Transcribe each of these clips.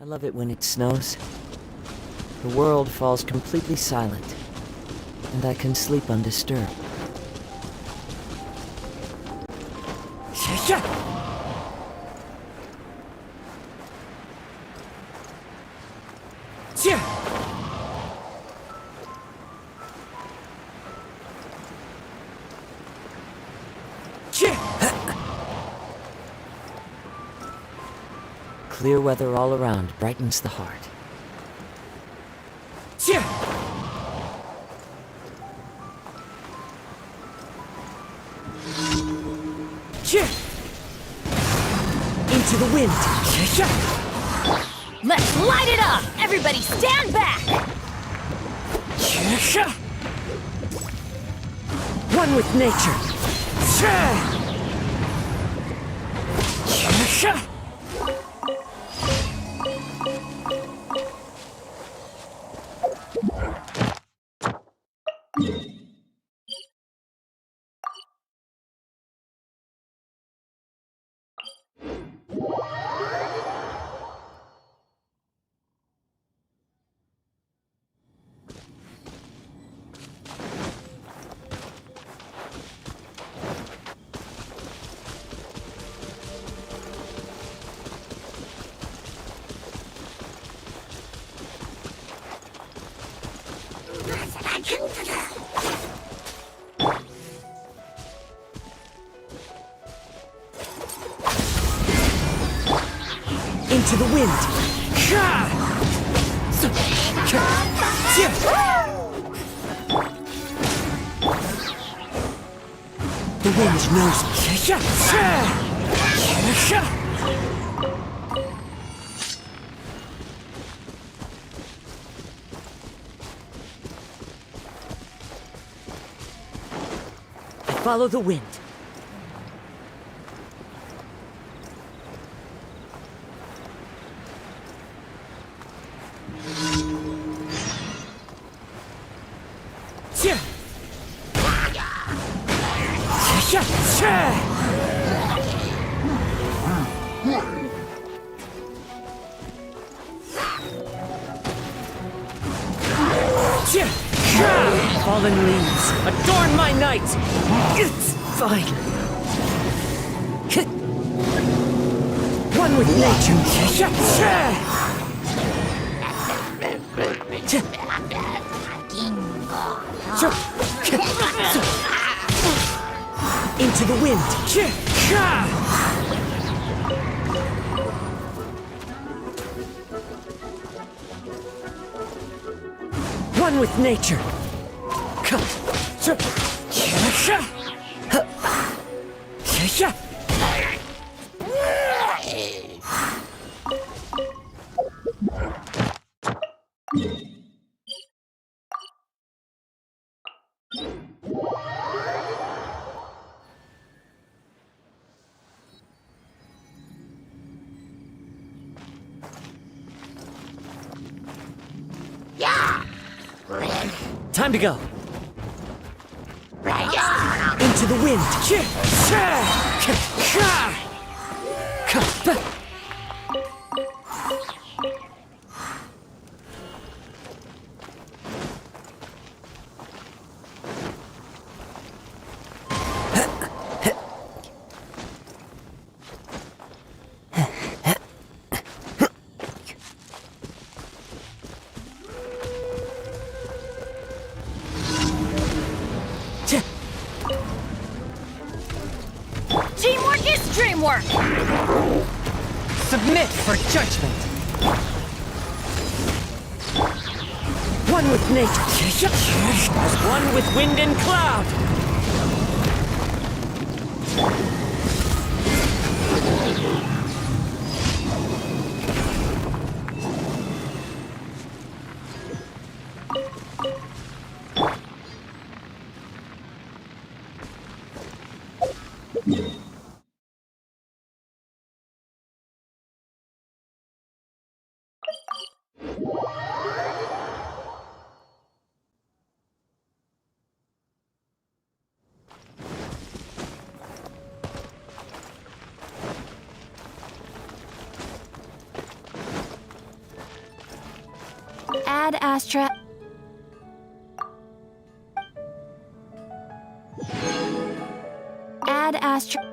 I love it when it snows. The world falls completely silent, and I can sleep undisturbed. Clear weather all around brightens the heart. Into the wind! Let's light it up! Everybody stand back! One with nature! Into the wind! The wind knows me. I follow the wind. Fallen leaves, adorn my night! It's fine. One with nature. Into the wind. One with nature. Time to go. Into the wind. Teamwork is dreamwork! Submit for judgment. One with nature, as one with wind and cloud. Ad Astra. Ad Astra.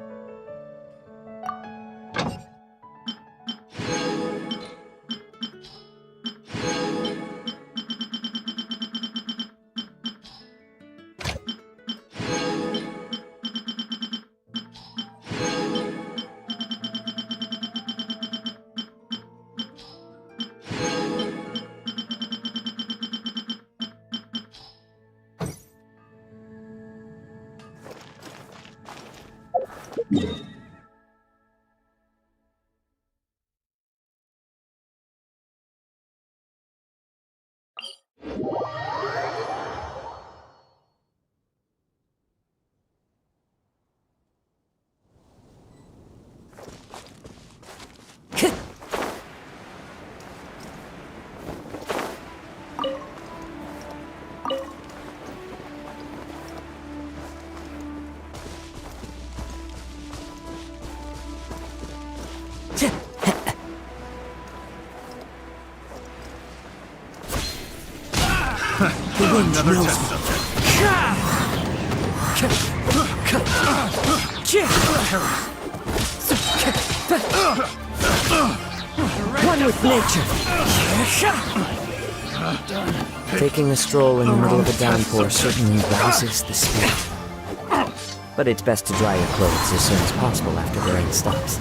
Another test subject. One with nature. Taking a stroll in the middle of a downpour certainly rouses the spirit. But it's best to dry your clothes as soon as possible after the rain stops.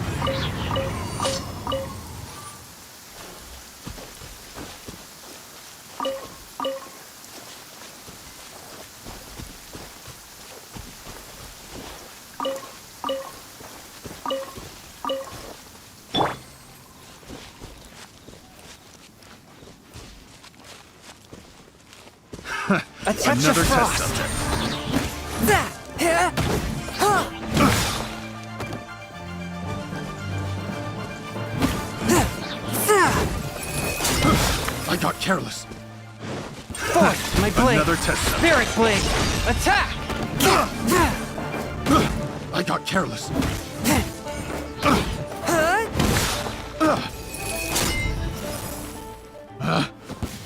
A touch Another of test frost. subject. That. I got careless. Force my blade. Another test subject. Spirit blade. Attack. I got careless.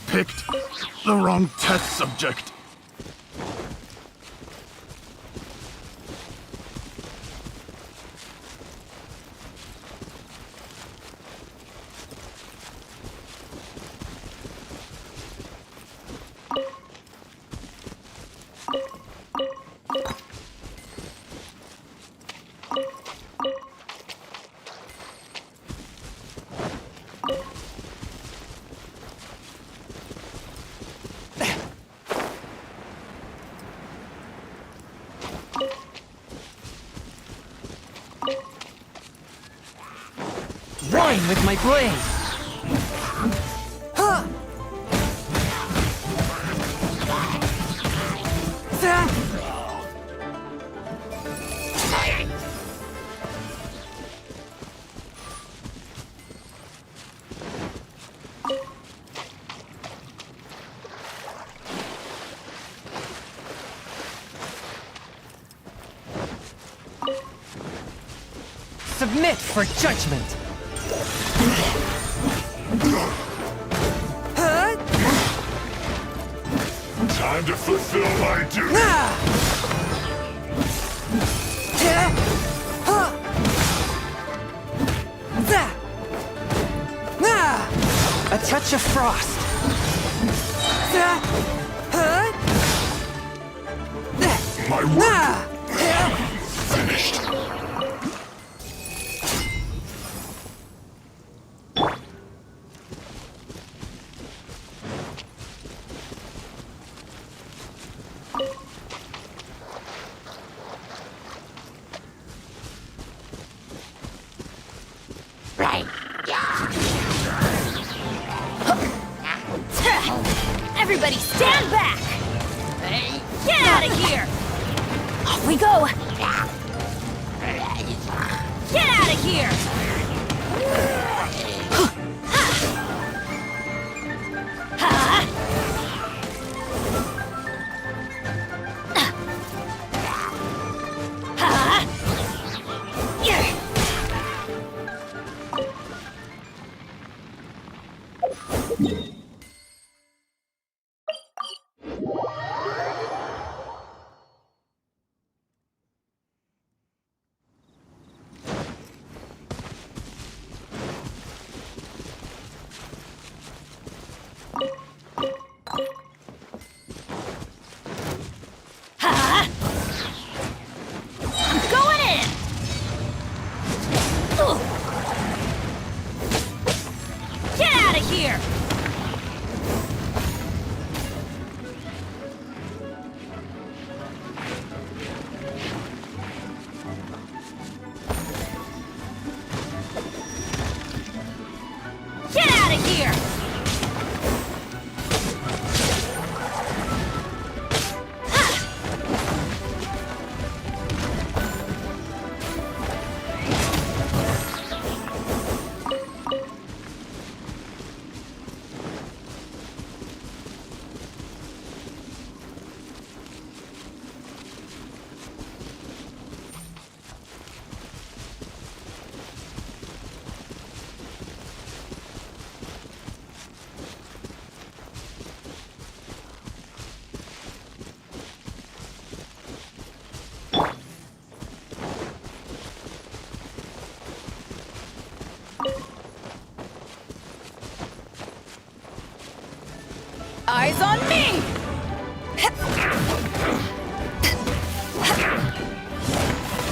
Picked the wrong test subject. Run with my blade. Submit for judgment. Time to fulfill my duty. A touch of frost. My work finished. Everybody stand back! Get out of here! Off we go! Get out of here! Eyes on me!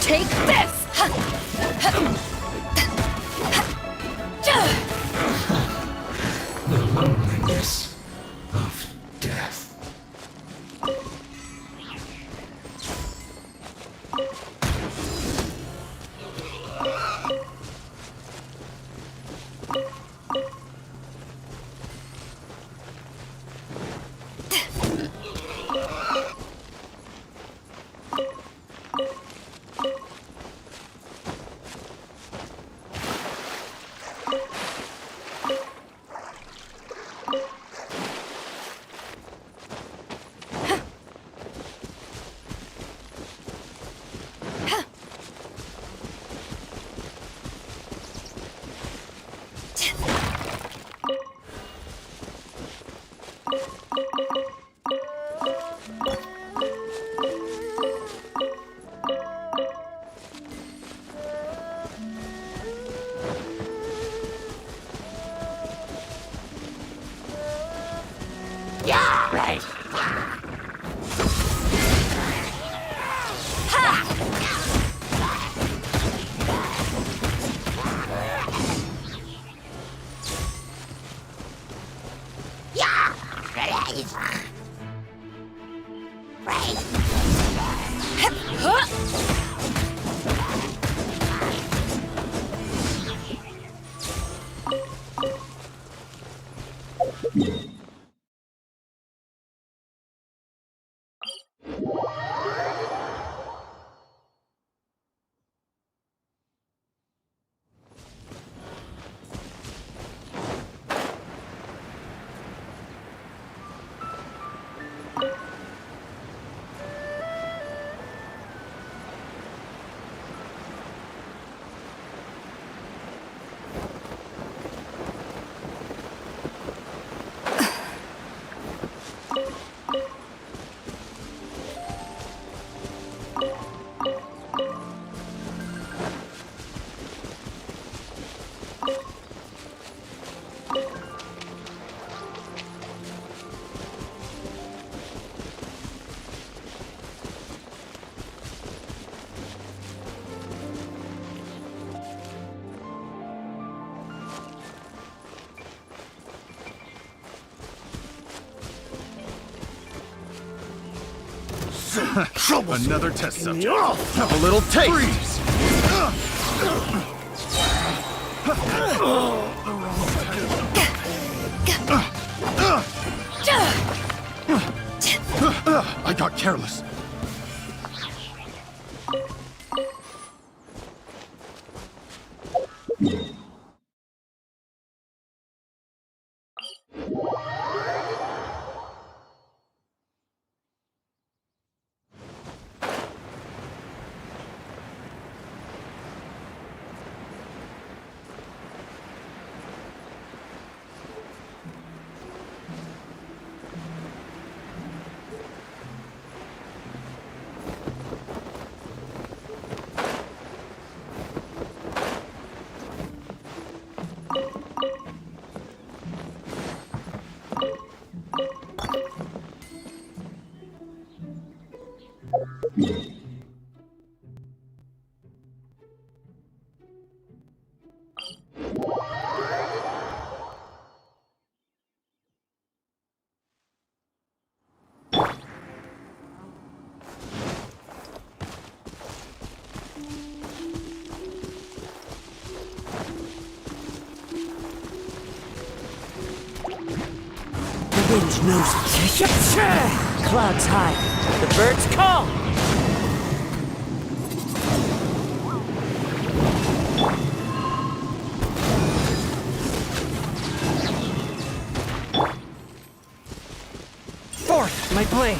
Take this! The loneliness of death. Another test subject. Have a little taste. Freeze. I got careless. The wind knows it. Clouds high. The birds call. Forth, my blade.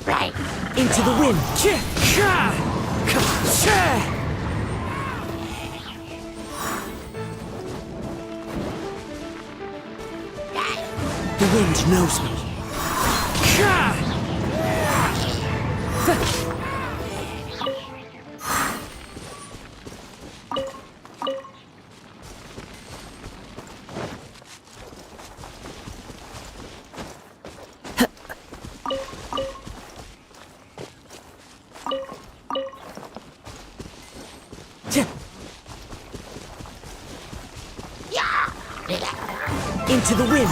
Right. Into the wind. The wind knows me. Into the wind.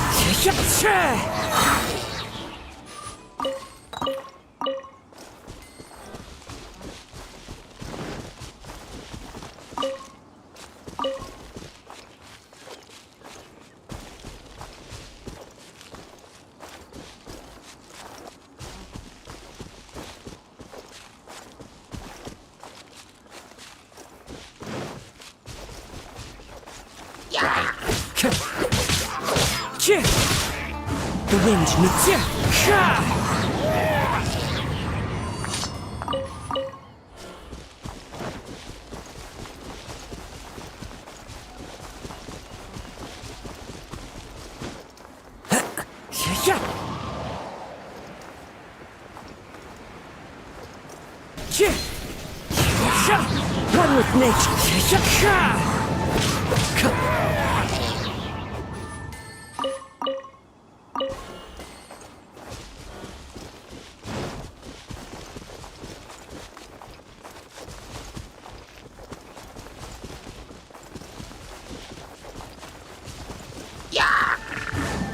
The wind knows. One with nature.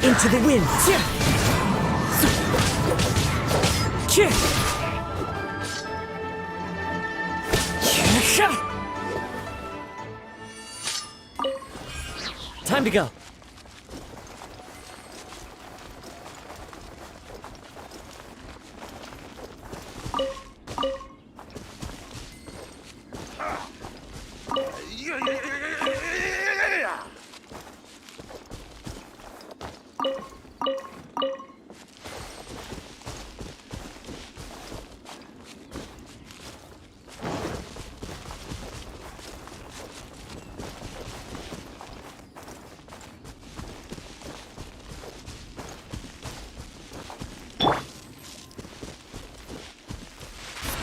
Into the wind. Time to go.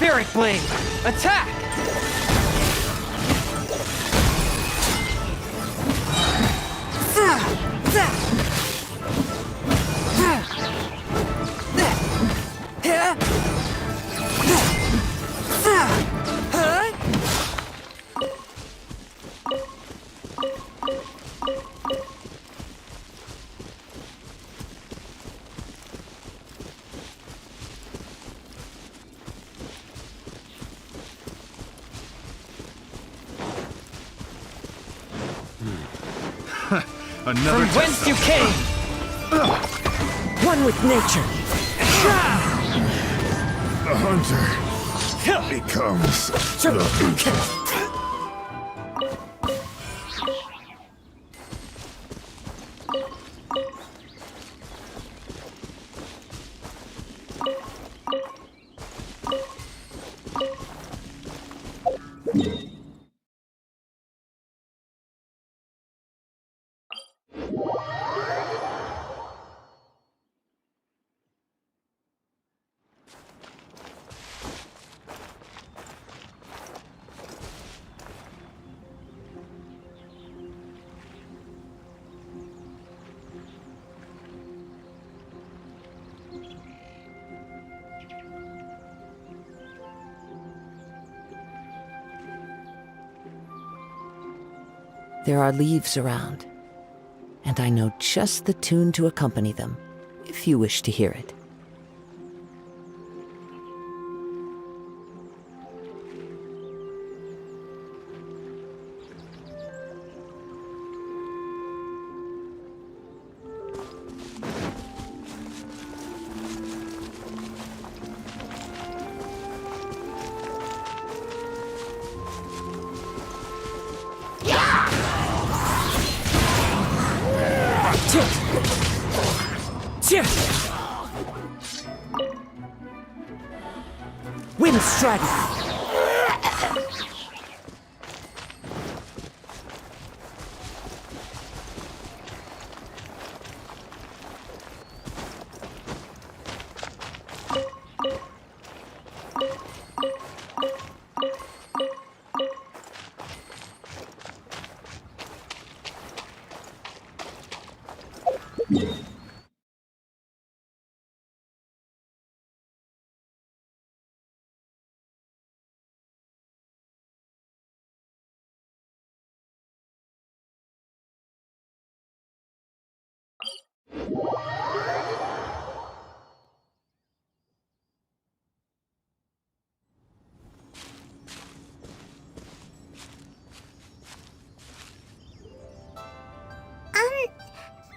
Spirit Blade! Attack! Another From whence you came! One with nature! The hunter becomes the hunter. There are leaves around, and I know just the tune to accompany them, if you wish to hear it. Wind Strider!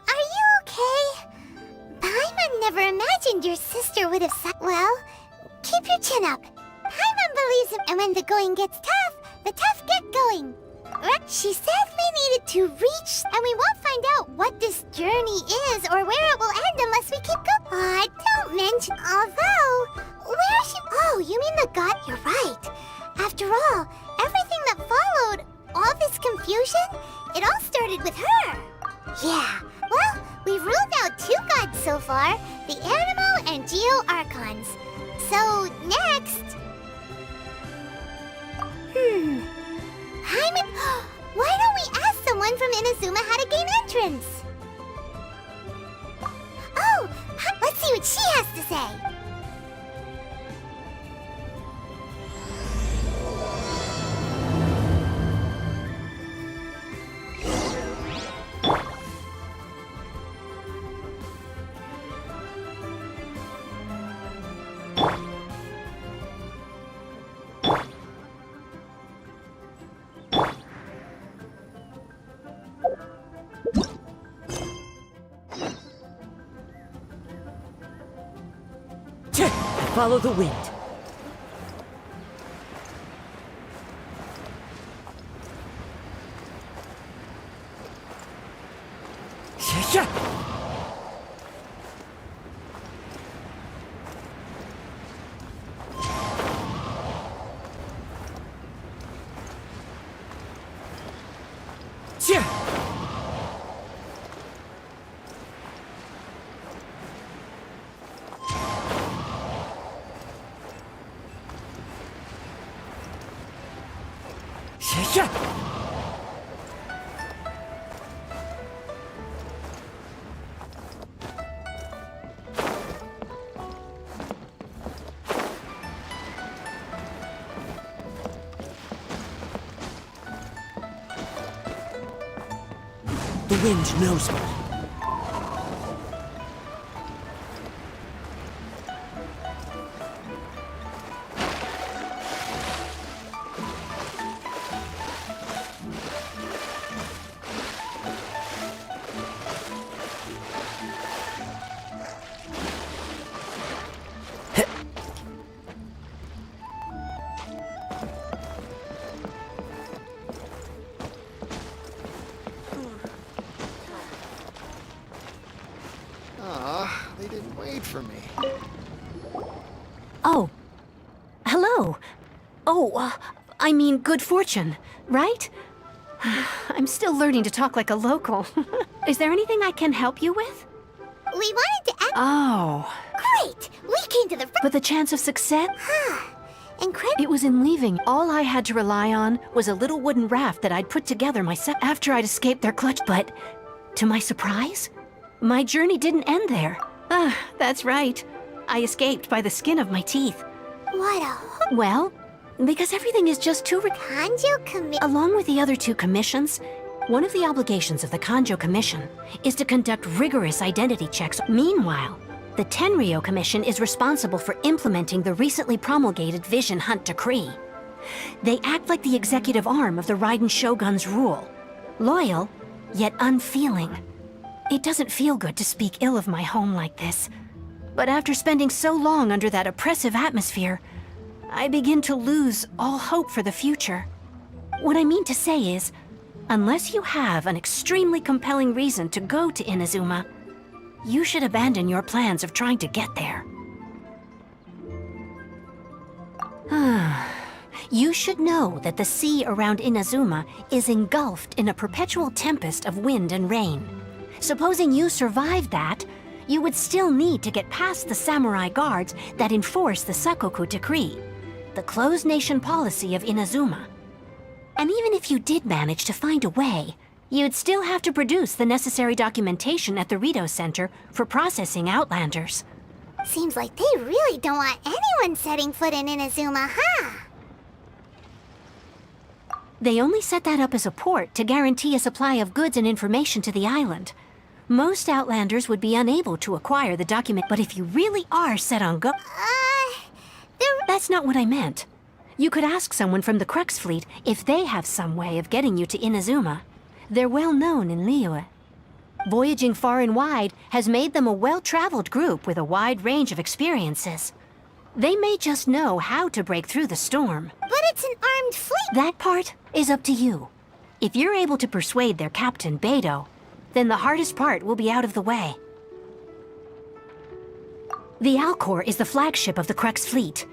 Are you okay? Paimon never imagined your sister would have well, keep your chin up. Paimon believes him, and when the going gets tough, the tough get going. Right? She said we needed to reach, and we won't find out what this journey is or where it will end unless we keep going. Don't mention, although, where she... Oh, you mean the god? You're right. After all, everything that followed, all this confusion, it all started with her. Yeah, well, we've ruled out 2 gods so far, the Animo and Geo Archons. So, next... Paimon, why don't we ask someone from Inazuma how to gain entrance? Oh, let's see what she has to say. Follow the wind. Yeah. wind knows me. They didn't wait for me. Oh. Hello. Oh, I mean good fortune, right? I'm still learning to talk like a local. Is there anything I can help you with? We wanted to ask. Oh. Great! We came to the front. But the chance of success? Incredible. It was in leaving. All I had to rely on was a little wooden raft that I'd put together myself after I'd escaped their clutch. But, to my surprise, my journey didn't end there. That's right. I escaped by the skin of my teeth. What a Well, because everything is just too Kanjo commit. Along with the other two commissions, one of the obligations of the Kanjo Commission is to conduct rigorous identity checks. Meanwhile, the Tenryo Commission is responsible for implementing the recently promulgated Vision Hunt Decree. They act like the executive arm of the Raiden Shogun's rule. Loyal, yet unfeeling. It doesn't feel good to speak ill of my home like this. But after spending so long under that oppressive atmosphere, I begin to lose all hope for the future. What I mean to say is, unless you have an extremely compelling reason to go to Inazuma, you should abandon your plans of trying to get there. You should know that the sea around Inazuma is engulfed in a perpetual tempest of wind and rain. Supposing you survived that, you would still need to get past the samurai guards that enforce the Sakoku Decree, the closed nation policy of Inazuma. And even if you did manage to find a way, you'd still have to produce the necessary documentation at the Rito Center for processing Outlanders. Seems like they really don't want anyone setting foot in Inazuma, huh? They only set that up as a port to guarantee a supply of goods and information to the island. Most Outlanders would be unable to acquire the document, but if you really are set on That's not what I meant. You could ask someone from the Crux Fleet if they have some way of getting you to Inazuma. They're well known in Liyue. Voyaging far and wide has made them a well-traveled group with a wide range of experiences. They may just know how to break through the storm. But it's an armed fleet. That part is up to you. If you're able to persuade their captain, Beidou, then the hardest part will be out of the way. The Alcor is the flagship of the Crux Fleet.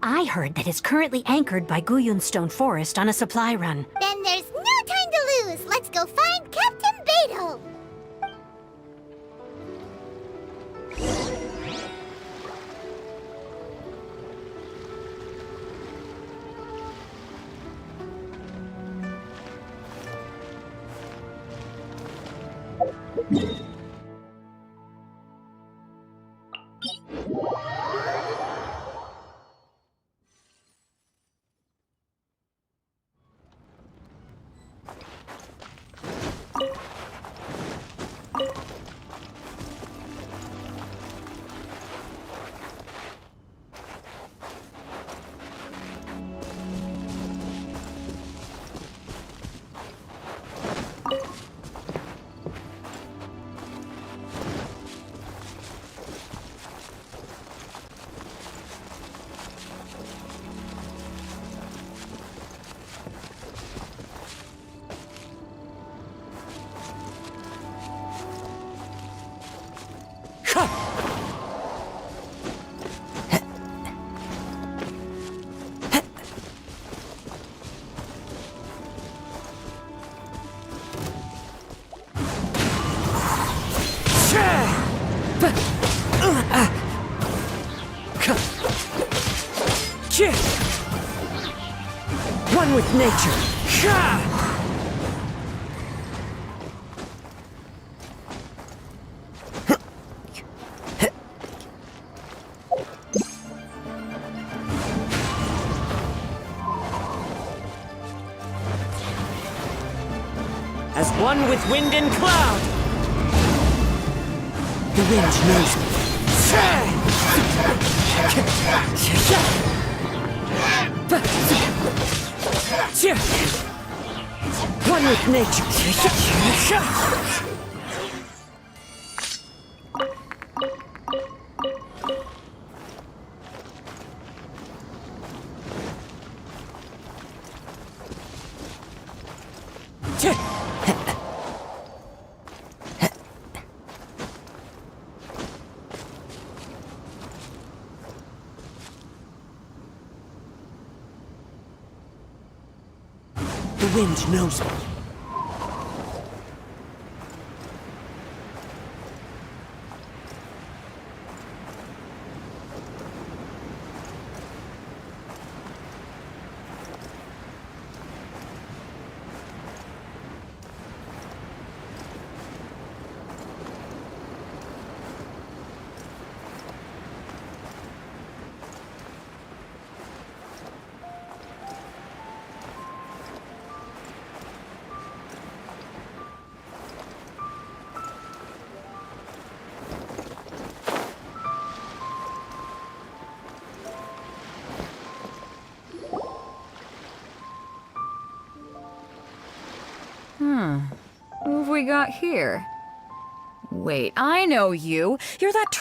I heard that it's currently anchored by Guyun Stone Forest on a supply run. Then there's no time to lose. Let's go find Captain Beidou. One with nature. as one with wind and cloud. The wind knows me. One with nature. The wind knows me. Who have we got here? Wait, I know you. You're that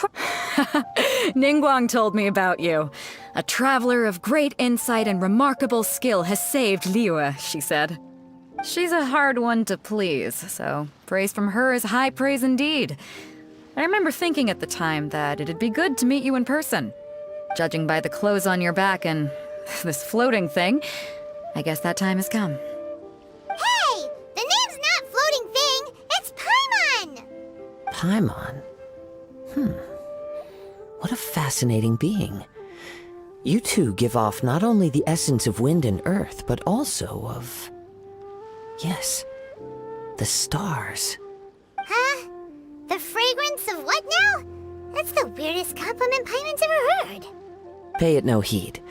Ningguang told me about you. A traveler of great insight and remarkable skill has saved Liyue, she said. She's a hard one to please, so praise from her is high praise indeed. I remember thinking at the time that it'd be good to meet you in person. Judging by the clothes on your back and this floating thing, I guess that time has come. Hey! The name's not Floating Thing! It's Paimon! Paimon? What a fascinating being. You two give off not only the essence of wind and earth, but also of... yes, the stars. Huh? The fragrance of what now? That's the weirdest compliment Paimon's ever heard. Pay it no heed.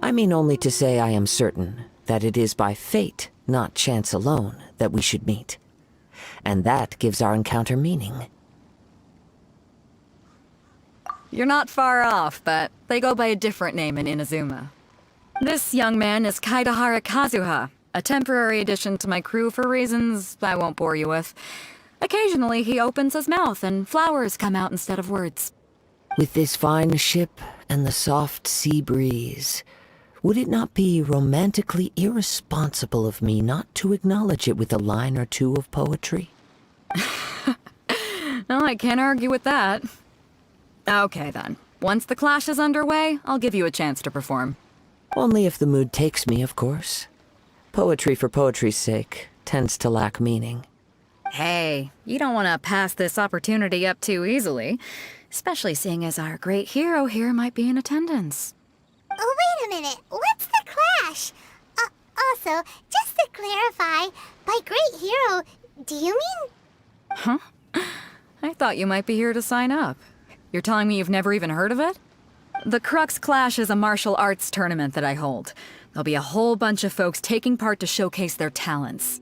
I mean only to say I am certain that it is by fate, not chance alone, that we should meet. And that gives our encounter meaning. You're not far off, but they go by a different name in Inazuma. This young man is Kaidahara Kazuha, a temporary addition to my crew for reasons I won't bore you with. Occasionally he opens his mouth and flowers come out instead of words. With this fine ship and the soft sea breeze, would it not be romantically irresponsible of me not to acknowledge it with a line or two of poetry? No, I can't argue with that. Okay then. Once the clash is underway, I'll give you a chance to perform. Only if the mood takes me, of course. Poetry for poetry's sake tends to lack meaning. Hey, you don't want to pass this opportunity up too easily, especially seeing as our great hero here might be in attendance. Oh, wait a minute. What's the clash? Also, just to clarify, by great hero, do you mean... I thought you might be here to sign up. You're telling me you've never even heard of it? The Crux Clash is a martial arts tournament that I hold. There'll be a whole bunch of folks taking part to showcase their talents.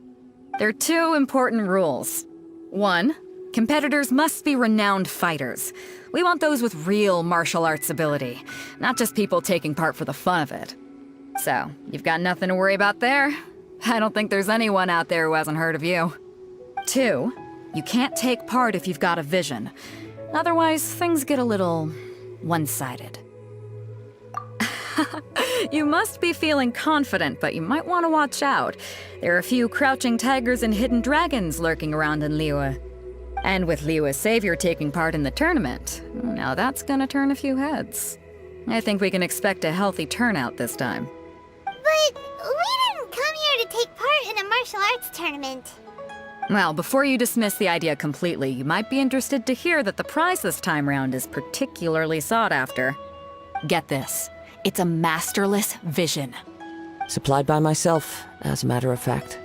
There are two important rules. 1, competitors must be renowned fighters. We want those with real martial arts ability, not just people taking part for the fun of it. So, you've got nothing to worry about there. I don't think there's anyone out there who hasn't heard of you. 2, you can't take part if you've got a vision. Otherwise, things get a little one-sided. You must be feeling confident, but you might want to watch out. There are a few crouching tigers and hidden dragons lurking around in Liyue. And with Liyue's savior taking part in the tournament, now that's gonna turn a few heads. I think we can expect a healthy turnout this time. But we didn't come here to take part in a martial arts tournament. Well, before you dismiss the idea completely, you might be interested to hear that the prize this time round is particularly sought after. Get this. It's a masterless vision. Supplied by myself, as a matter of fact.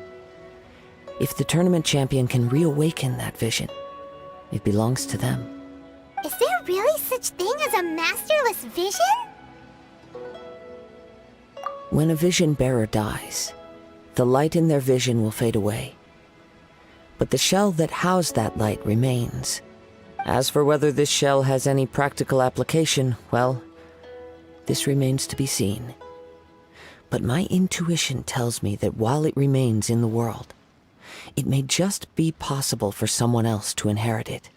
If the tournament champion can reawaken that vision, it belongs to them. Is there really such thing as a masterless vision? When a vision bearer dies, the light in their vision will fade away. but the shell that housed that light remains. As for whether this shell has any practical application, well, this remains to be seen. But my intuition tells me that while it remains in the world, it may just be possible for someone else to inherit it.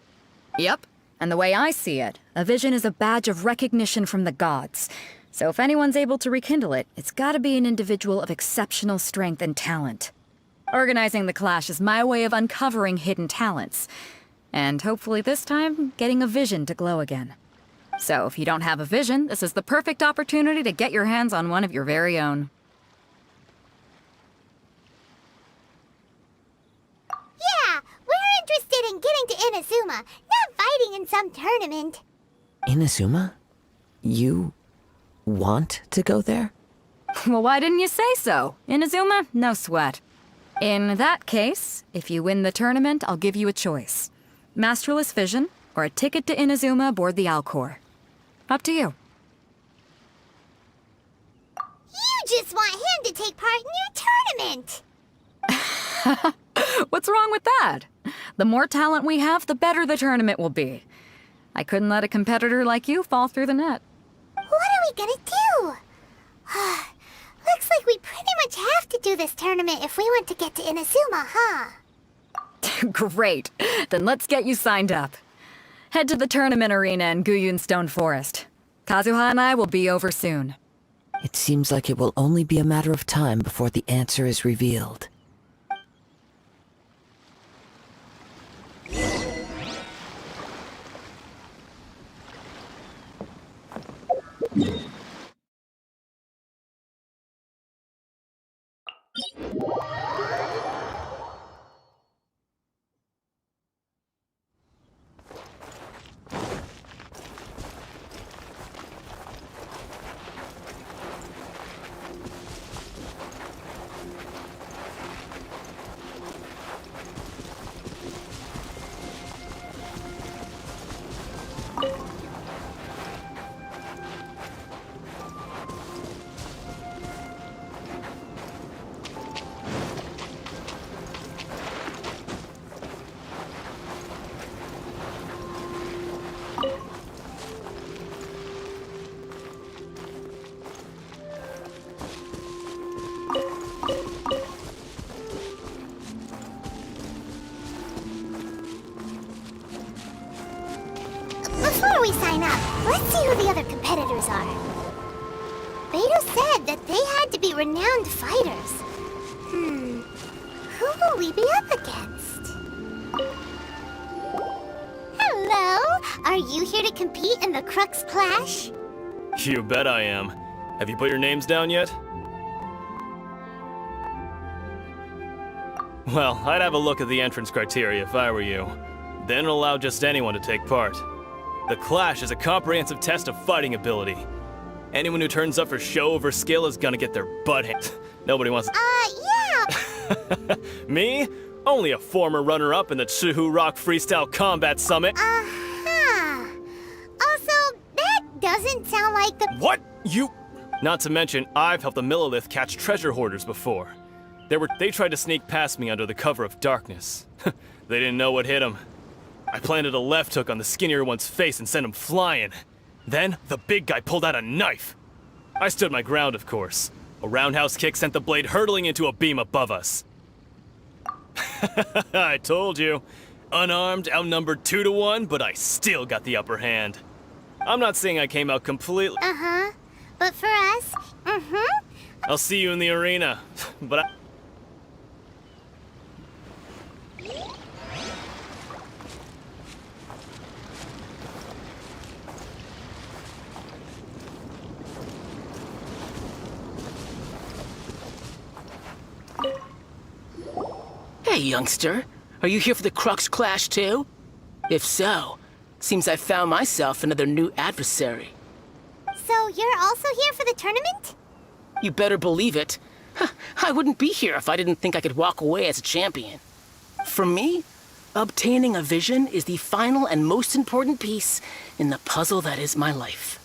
Yep. And the way I see it, a vision is a badge of recognition from the gods. So if anyone's able to rekindle it, it's gotta be an individual of exceptional strength and talent. Organizing the clash is my way of uncovering hidden talents. And hopefully this time, getting a vision to glow again. So if you don't have a vision, this is the perfect opportunity to get your hands on one of your very own. Yeah, we're interested in getting to Inazuma, not fighting in some tournament. Inazuma? You want to go there? Well, why didn't you say so? Inazuma? No sweat. In that case, if you win the tournament, I'll give you a choice. Masterless Vision, or a ticket to Inazuma aboard the Alcor. Up to you. You just want him to take part in your tournament. What's wrong with that? The more talent we have, the better the tournament will be. I couldn't let a competitor like you fall through the net. What are we gonna do? Looks like we pretty much have to do this tournament if we want to get to Inazuma, huh? Great. Then let's get you signed up. Head to the tournament arena in Guyun Stone Forest. Kazuha and I will be over soon. It seems like it will only be a matter of time before the answer is revealed. Before we sign up, let's see who the other competitors are. Beto said that they had to be renowned fighters. Who will we be up against? Hello? Are you here to compete in the Crux Clash? You bet I am. Have you put your names down yet? Well, I'd have a look at the entrance criteria if I were you. Then allow just anyone to take part. The Clash is a comprehensive test of fighting ability. Anyone who turns up for show over skill is gonna get their butt handed. Nobody wants Yeah. Me? Only a former runner-up in the Chihu Rock Freestyle Combat Summit. Uh-huh. Also, that doesn't sound like the... What? You? Not to mention, I've helped the Millilith catch treasure hoarders before. They tried to sneak past me under the cover of darkness. They didn't know what hit them. I planted a left hook on the skinnier one's face and sent him flying. Then, the big guy pulled out a knife. I stood my ground, of course. A roundhouse kick sent the blade hurtling into a beam above us. I told you. Unarmed, outnumbered 2-1, but I still got the upper hand. I'm not saying I came out completely... Uh-huh. But for us, I'll see you in the arena, but I... Hey, youngster. Are you here for the Crux Clash, too? If so, seems I found myself another new adversary. so you're also here for the tournament? You better believe it. I wouldn't be here if I didn't think I could walk away as a champion. For me, obtaining a vision is the final and most important piece in the puzzle that is my life.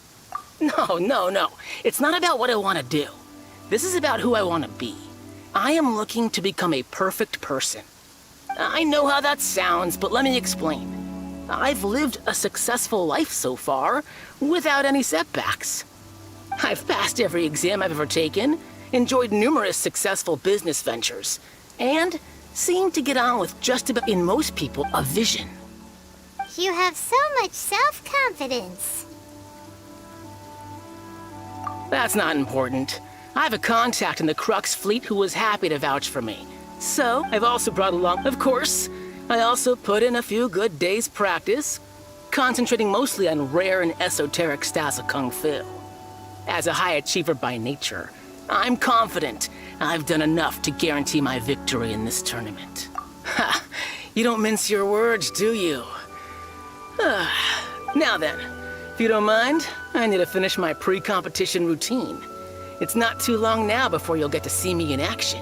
No. It's not about what I want to do. This is about who I want to be. I am looking to become a perfect person. I know how that sounds, but let me explain. I've lived a successful life so far, without any setbacks. I've passed every exam I've ever taken, enjoyed numerous successful business ventures, and seem to get on with just about, in most people, a vision. You have so much self-confidence. That's not important. I have a contact in the Crux fleet who was happy to vouch for me. So, I've also brought along, of course, I also put in a few good days' practice, concentrating mostly on rare and esoteric styles of Kung Fu. As a high achiever by nature, I'm confident I've done enough to guarantee my victory in this tournament. Ha! You don't mince your words, do you? Now then, if you don't mind, I need to finish my pre-competition routine. It's not too long now before you'll get to see me in action.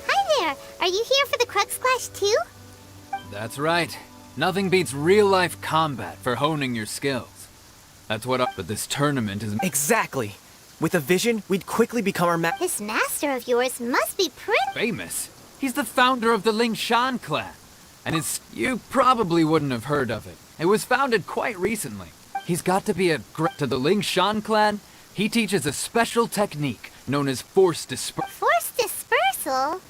Hi there. Are you here for the Crux Clash too? That's right. Nothing beats real-life combat for honing your skills. That's what but this tournament is... Exactly. With a vision, we'd quickly become our This master of yours must be pretty famous. He's the founder of the Lingshan clan. And you probably wouldn't have heard of it. It was founded quite recently. He's got to be to the Lingshan clan. He teaches a special technique known as force dispersal. Force dispersal?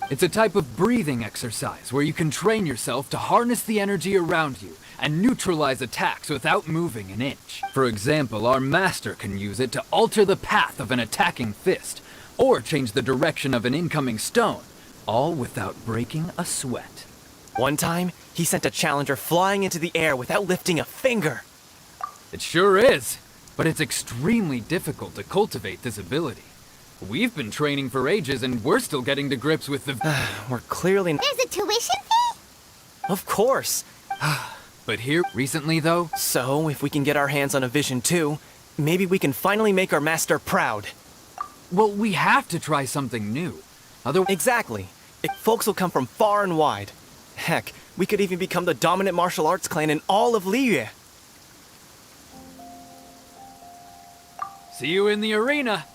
It's a type of breathing exercise where you can train yourself to harness the energy around you and neutralize attacks without moving an inch. For example, our master can use it to alter the path of an attacking fist, or change the direction of an incoming stone, all without breaking a sweat. One time, he sent a challenger flying into the air without lifting a finger. It sure is, but it's extremely difficult to cultivate this ability. We've been training for ages and we're still getting to grips with the... We're clearly... There's a tuition fee? Of course. But here, recently though... So, if we can get our hands on a vision too, maybe we can finally make our master proud. Well, we have to try something new. Exactly. Folks will come from far and wide. Heck, we could even become the dominant martial arts clan in all of Liyue. See you in the arena.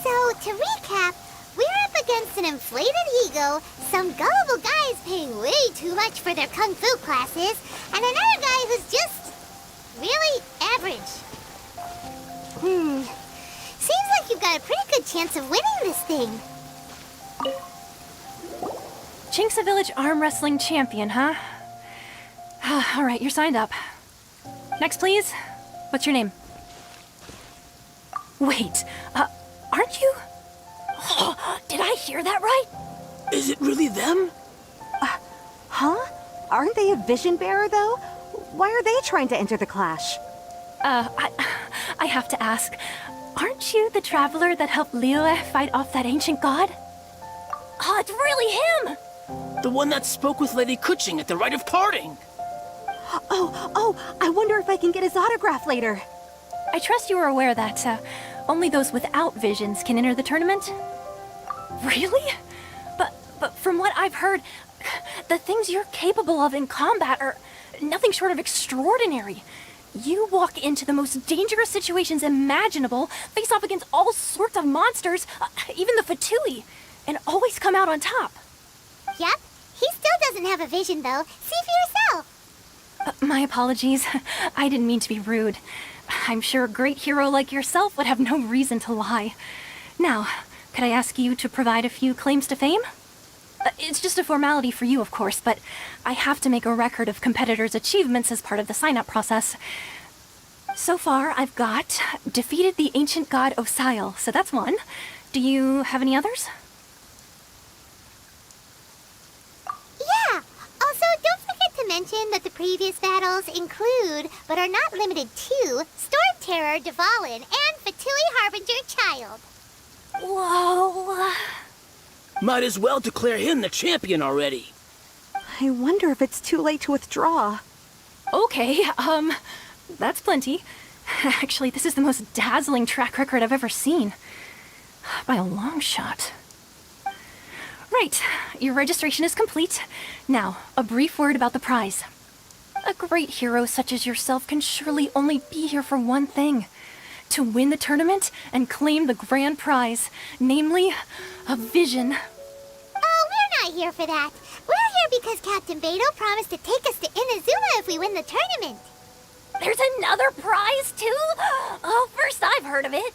So, to recap, we're up against an inflated ego, some gullible guys paying way too much for their kung fu classes, and another guy who's just really average. Seems like you've got a pretty good chance of winning this thing. Chinksa Village Arm Wrestling Champion, huh? All right, you're signed up. Next, please. What's your name? Wait, aren't you? Oh, did I hear that right? Is it really them? Huh? Aren't they a vision bearer, though? Why are they trying to enter the clash? I have to ask. Aren't you the traveler that helped Liyue fight off that ancient god? Oh, it's really him! The one that spoke with Lady Kuching at the rite of parting. Oh, I wonder if I can get his autograph later. I trust you are aware that only those without visions can enter the tournament? Really? But from what I've heard, the things you're capable of in combat are nothing short of extraordinary. You walk into the most dangerous situations imaginable, face off against all sorts of monsters, even the Fatui, and always come out on top. Yep, he still doesn't have a vision, though. See for yourself. My apologies. I didn't mean to be rude. I'm sure a great hero like yourself would have no reason to lie. Now, could I ask you to provide a few claims to fame? It's just a formality for you, of course, but I have to make a record of competitors' achievements as part of the sign-up process. So far, I've got defeated the ancient god Osail, so that's one. Do you have any others? Yeah. Also, don't forget to mention that the previous battles include, but are not limited to, Storm Terror, Dvalin, and Fatui Harbinger Child. Whoa. Might as well declare him the champion already. I wonder if it's too late to withdraw. Okay, that's plenty. Actually, this is the most dazzling track record I've ever seen. By a long shot. Right, your registration is complete. Now, a brief word about the prize. A great hero such as yourself can surely only be here for one thing. To win the tournament and claim the grand prize, namely, a vision. Oh, we're not here for that. We're here because Captain Beto promised to take us to Inazuma if we win the tournament. There's another prize, too? Oh, first I've heard of it.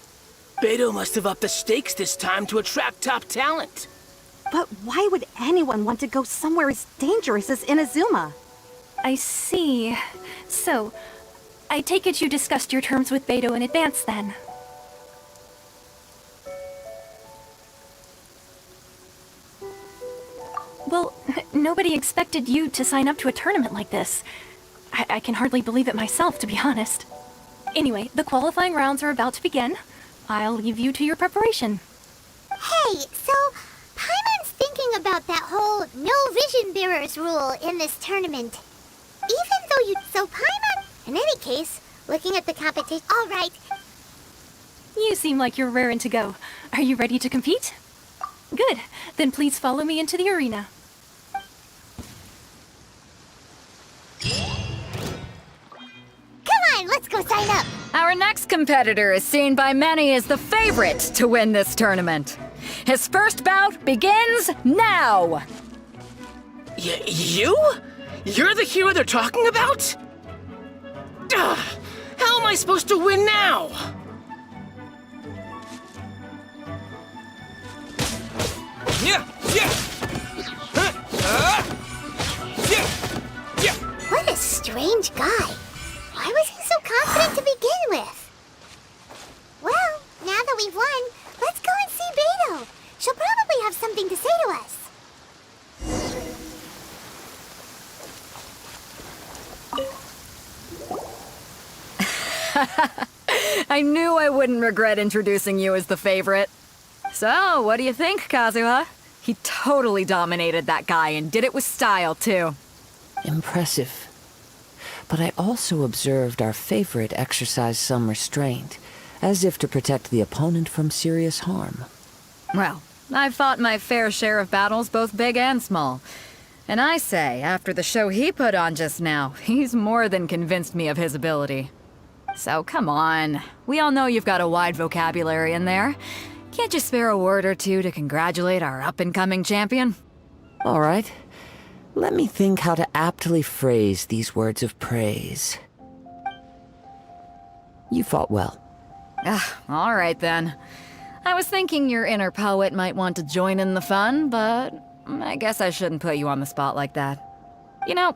Beto must have upped the stakes this time to attract top talent. But why would anyone want to go somewhere as dangerous as Inazuma? I see. So, I take it you discussed your terms with Beto in advance, then? Well, nobody expected you to sign up to a tournament like this. I can hardly believe it myself, to be honest. Anyway, the qualifying rounds are about to begin. I'll leave you to your preparation. Hey, so Paimon's thinking about that whole no vision bearers rule in this tournament. Even though so Paimon, in any case, looking at the competition, all right. You seem like you're raring to go. Are you ready to compete? Good. Then please follow me into the arena. Come on, let's go sign up. Our next competitor is seen by many as the favorite to win this tournament. His first bout begins now! You? You're the hero they're talking about? Ugh, how am I supposed to win now? What a strange guy. Why was he so confident to begin with? Well, now that we've won, let's go and see Beto. She'll probably have something to say to us. I knew I wouldn't regret introducing you as the favorite. So, what do you think, Kazuha? He totally dominated that guy and did it with style, too. Impressive. But I also observed our favorite exercise some restraint, as if to protect the opponent from serious harm. Well, I've fought my fair share of battles, both big and small. And I say, after the show he put on just now, he's more than convinced me of his ability. So come on, we all know you've got a wide vocabulary in there. Can't you spare a word or two to congratulate our up-and-coming champion? All right. Let me think how to aptly phrase these words of praise. You fought well. All right then. I was thinking your inner poet might want to join in the fun, but I guess I shouldn't put you on the spot like that. You know,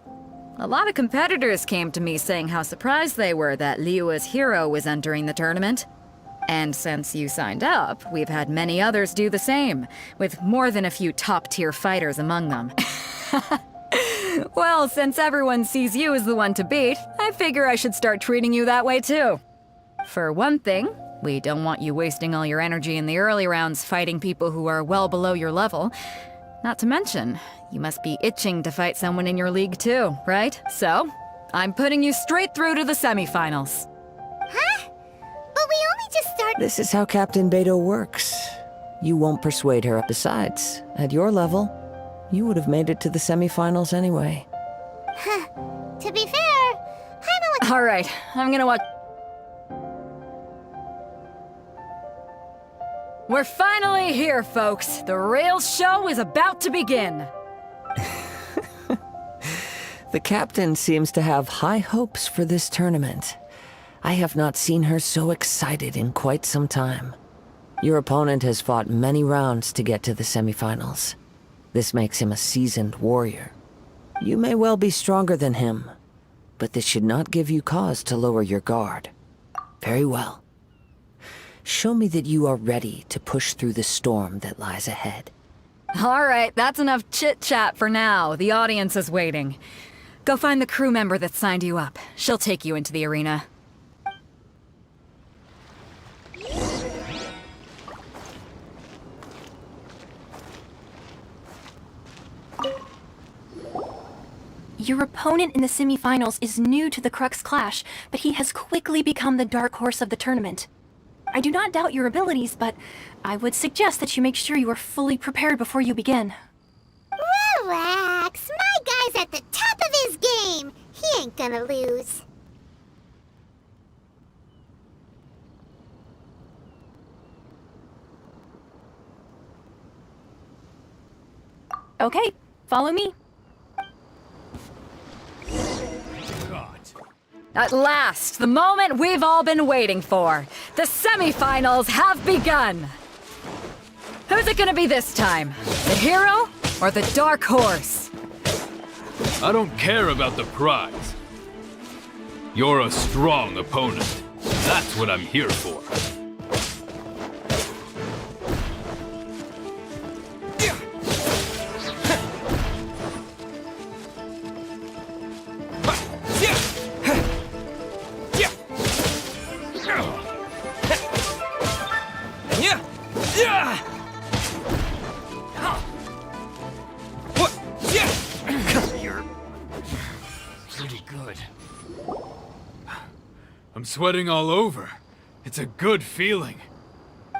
a lot of competitors came to me saying how surprised they were that Liyue's hero was entering the tournament. And since you signed up, we've had many others do the same, with more than a few top-tier fighters among them. Well, since everyone sees you as the one to beat, I figure I should start treating you that way too. For one thing, we don't want you wasting all your energy in the early rounds fighting people who are well below your level. Not to mention, you must be itching to fight someone in your league too, right? So, I'm putting you straight through to the semifinals. Huh? But we only just started. This is how Captain Beto works. You won't persuade her. Besides, at your level, you would have made it to the semifinals anyway. Huh. To be fair, Paimon. All right, I'm gonna watch. We're finally here, folks. The real show is about to begin. The captain seems to have high hopes for this tournament. I have not seen her so excited in quite some time. Your opponent has fought many rounds to get to the semifinals. This makes him a seasoned warrior. You may well be stronger than him, but this should not give you cause to lower your guard. Very well. Show me that you are ready to push through the storm that lies ahead. All right, that's enough chit-chat for now. The audience is waiting. Go find the crew member that signed you up. She'll take you into the arena. Your opponent in the semifinals is new to the Crux Clash, but he has quickly become the dark horse of the tournament. I do not doubt your abilities, but I would suggest that you make sure you are fully prepared before you begin. Relax. My guy's at the top of his game. He ain't gonna lose. Okay, follow me. At last, the moment we've all been waiting for. The semifinals have begun. Who's it gonna be this time? The hero or the dark horse? I don't care about the prize. You're a strong opponent. That's what I'm here for. I'm sweating all over. It's a good feeling.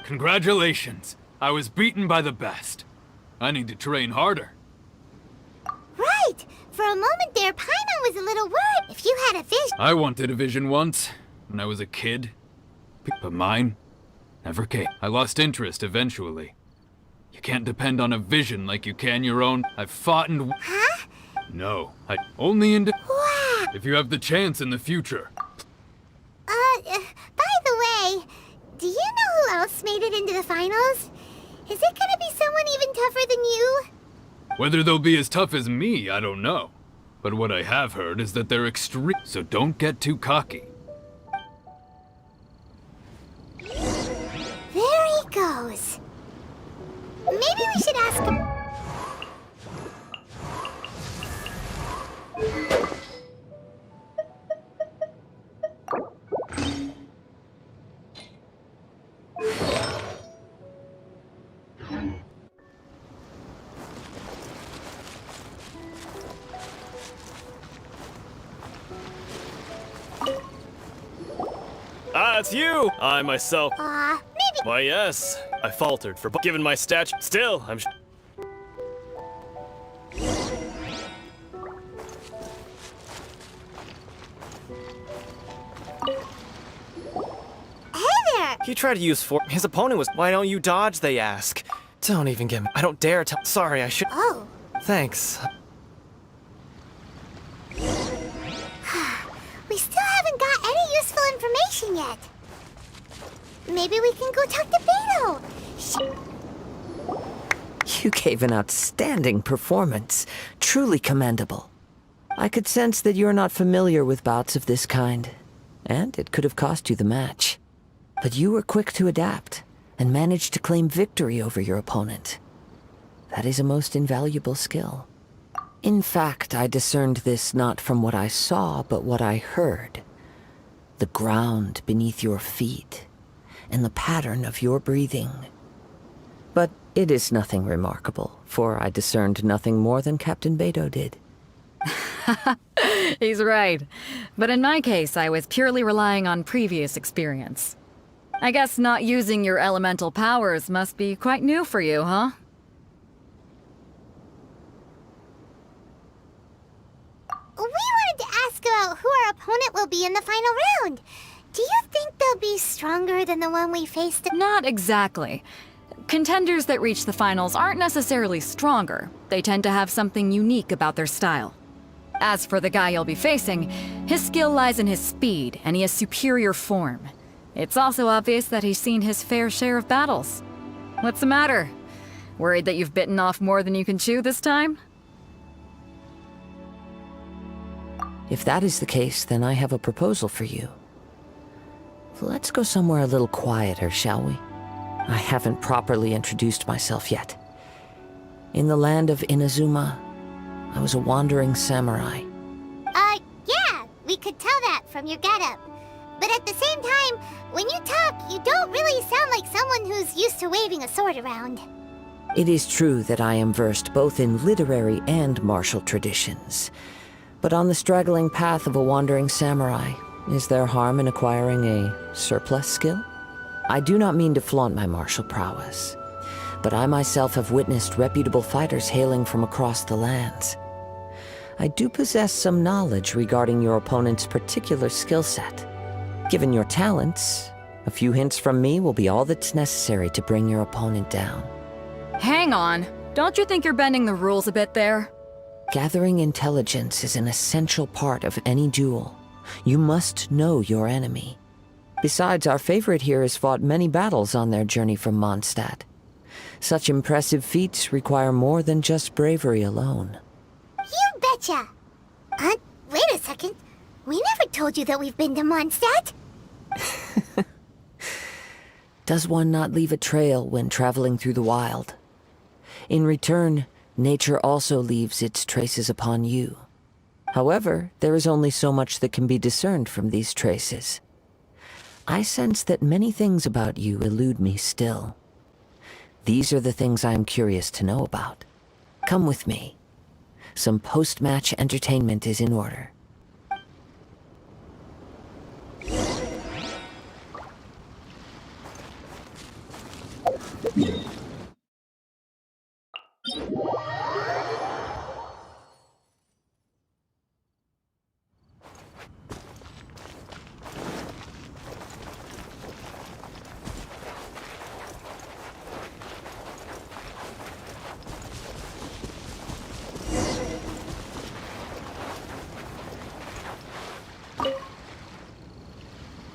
Congratulations. I was beaten by the best. I need to train harder. Right! For a moment there, Paimon was a little worried if you had a vision. I wanted a vision once, when I was a kid. But mine never came. I lost interest eventually. You can't depend on a vision like you can your own. I've fought and... Huh? No, I only into... Wow! If you have the chance in the future. By the way, do you know who else made it into the finals? Is it gonna be someone even tougher than you? Whether they'll be as tough as me, I don't know. But what I have heard is that they're extreme, so don't get too cocky. There he goes. Maybe we should ask him. Ah, it's you! I myself... Maybe... Why, yes. I faltered for given my stature. Still, I'm... Hey there! He tried to use force. His opponent was... Why don't you dodge, they ask. Don't even get me. I don't dare tell... Sorry, I should... Oh. Thanks. We still haven't got any useful information yet. Maybe we can go talk to Beto. You gave an outstanding performance. Truly commendable. I could sense that you're not familiar with bouts of this kind, and it could have cost you the match. But you were quick to adapt, and managed to claim victory over your opponent. That is a most invaluable skill. In fact, I discerned this not from what I saw, but what I heard. The ground beneath your feet, and the pattern of your breathing. But it is nothing remarkable, for I discerned nothing more than Captain Beto did. He's right. But in my case, I was purely relying on previous experience. I guess not using your elemental powers must be quite new for you, huh? We wanted to ask about who our opponent will be in the final round. Do you think they'll be stronger than the one we faced? Not exactly. Contenders that reach the finals aren't necessarily stronger. They tend to have something unique about their style. As for the guy you'll be facing, his skill lies in his speed, and he has superior form. It's also obvious that he's seen his fair share of battles. What's the matter? Worried that you've bitten off more than you can chew this time? If that is the case, then I have a proposal for you. Let's go somewhere a little quieter, shall we? I haven't properly introduced myself yet. In the land of Inazuma, I was a wandering samurai. Yeah, we could tell that from your getup. But at the same time, when you talk, you don't really sound like someone who's used to waving a sword around. It is true that I am versed both in literary and martial traditions. But on the straggling path of a wandering samurai, is there harm in acquiring a surplus skill? I do not mean to flaunt my martial prowess, but I myself have witnessed reputable fighters hailing from across the lands. I do possess some knowledge regarding your opponent's particular skill set. Given your talents, a few hints from me will be all that's necessary to bring your opponent down. Hang on. Don't you think you're bending the rules a bit there? Gathering intelligence is an essential part of any duel. You must know your enemy. Besides, our favorite here has fought many battles on their journey from Mondstadt. Such impressive feats require more than just bravery alone. You betcha! Wait a second. We never told you that we've been to Mondstadt. Does one not leave a trail when traveling through the wild? In return, nature also leaves its traces upon you. However, there is only so much that can be discerned from these traces. I sense that many things about you elude me still. These are the things I am curious to know about. Come with me. Some post-match entertainment is in order.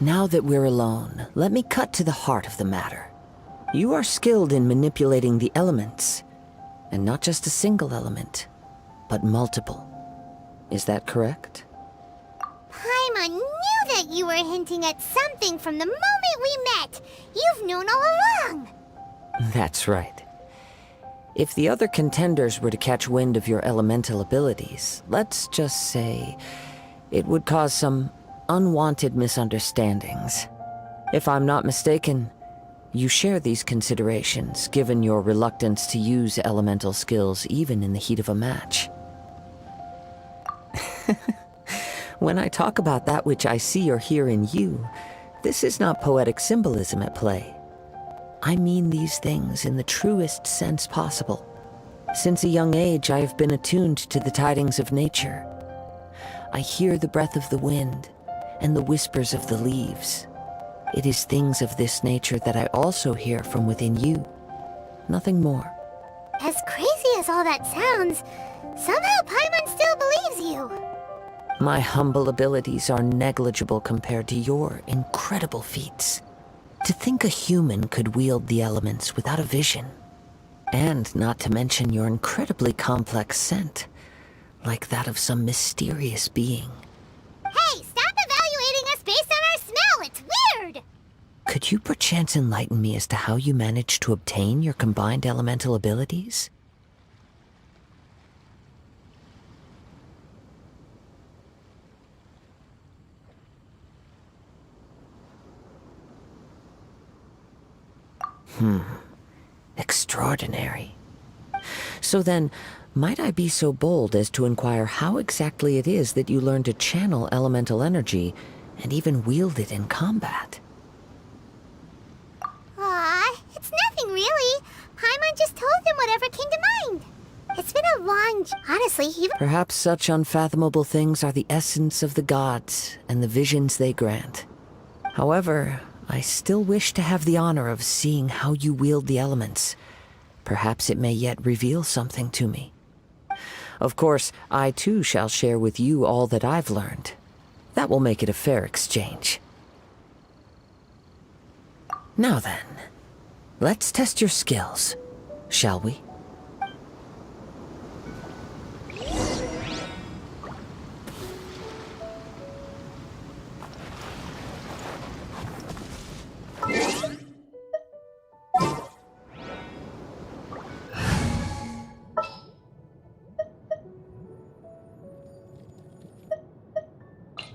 Now that we're alone, let me cut to the heart of the matter. You are skilled in manipulating the elements, and not just a single element, but multiple. Is that correct? Paimon knew that you were hinting at something from the moment we met. You've known all along. That's right. If the other contenders were to catch wind of your elemental abilities, let's just say it would cause some unwanted misunderstandings. If I'm not mistaken, you share these considerations, given your reluctance to use elemental skills even in the heat of a match. When I talk about that which I see or hear in you, this is not poetic symbolism at play. I mean these things in the truest sense possible. Since a young age, I have been attuned to the tidings of nature. I hear the breath of the wind and the whispers of the leaves. It is things of this nature that I also hear from within you. Nothing more. As crazy as all that sounds, somehow Paimon still believes you. My humble abilities are negligible compared to your incredible feats. To think a human could wield the elements without a vision. And not to mention your incredibly complex scent, like that of some mysterious being. Hey, stop evaluating us based on our smell! It's weird! Could you perchance enlighten me as to how you managed to obtain your combined elemental abilities? Extraordinary. So then, might I be so bold as to inquire how exactly it is that you learn to channel elemental energy and even wield it in combat? Aw, it's nothing really. Paimon just told him whatever came to mind. It's been a long... Honestly, even... Perhaps such unfathomable things are the essence of the gods and the visions they grant. However, I still wish to have the honor of seeing how you wield the elements. Perhaps it may yet reveal something to me. Of course, I too shall share with you all that I've learned. That will make it a fair exchange. Now then, let's test your skills, shall we?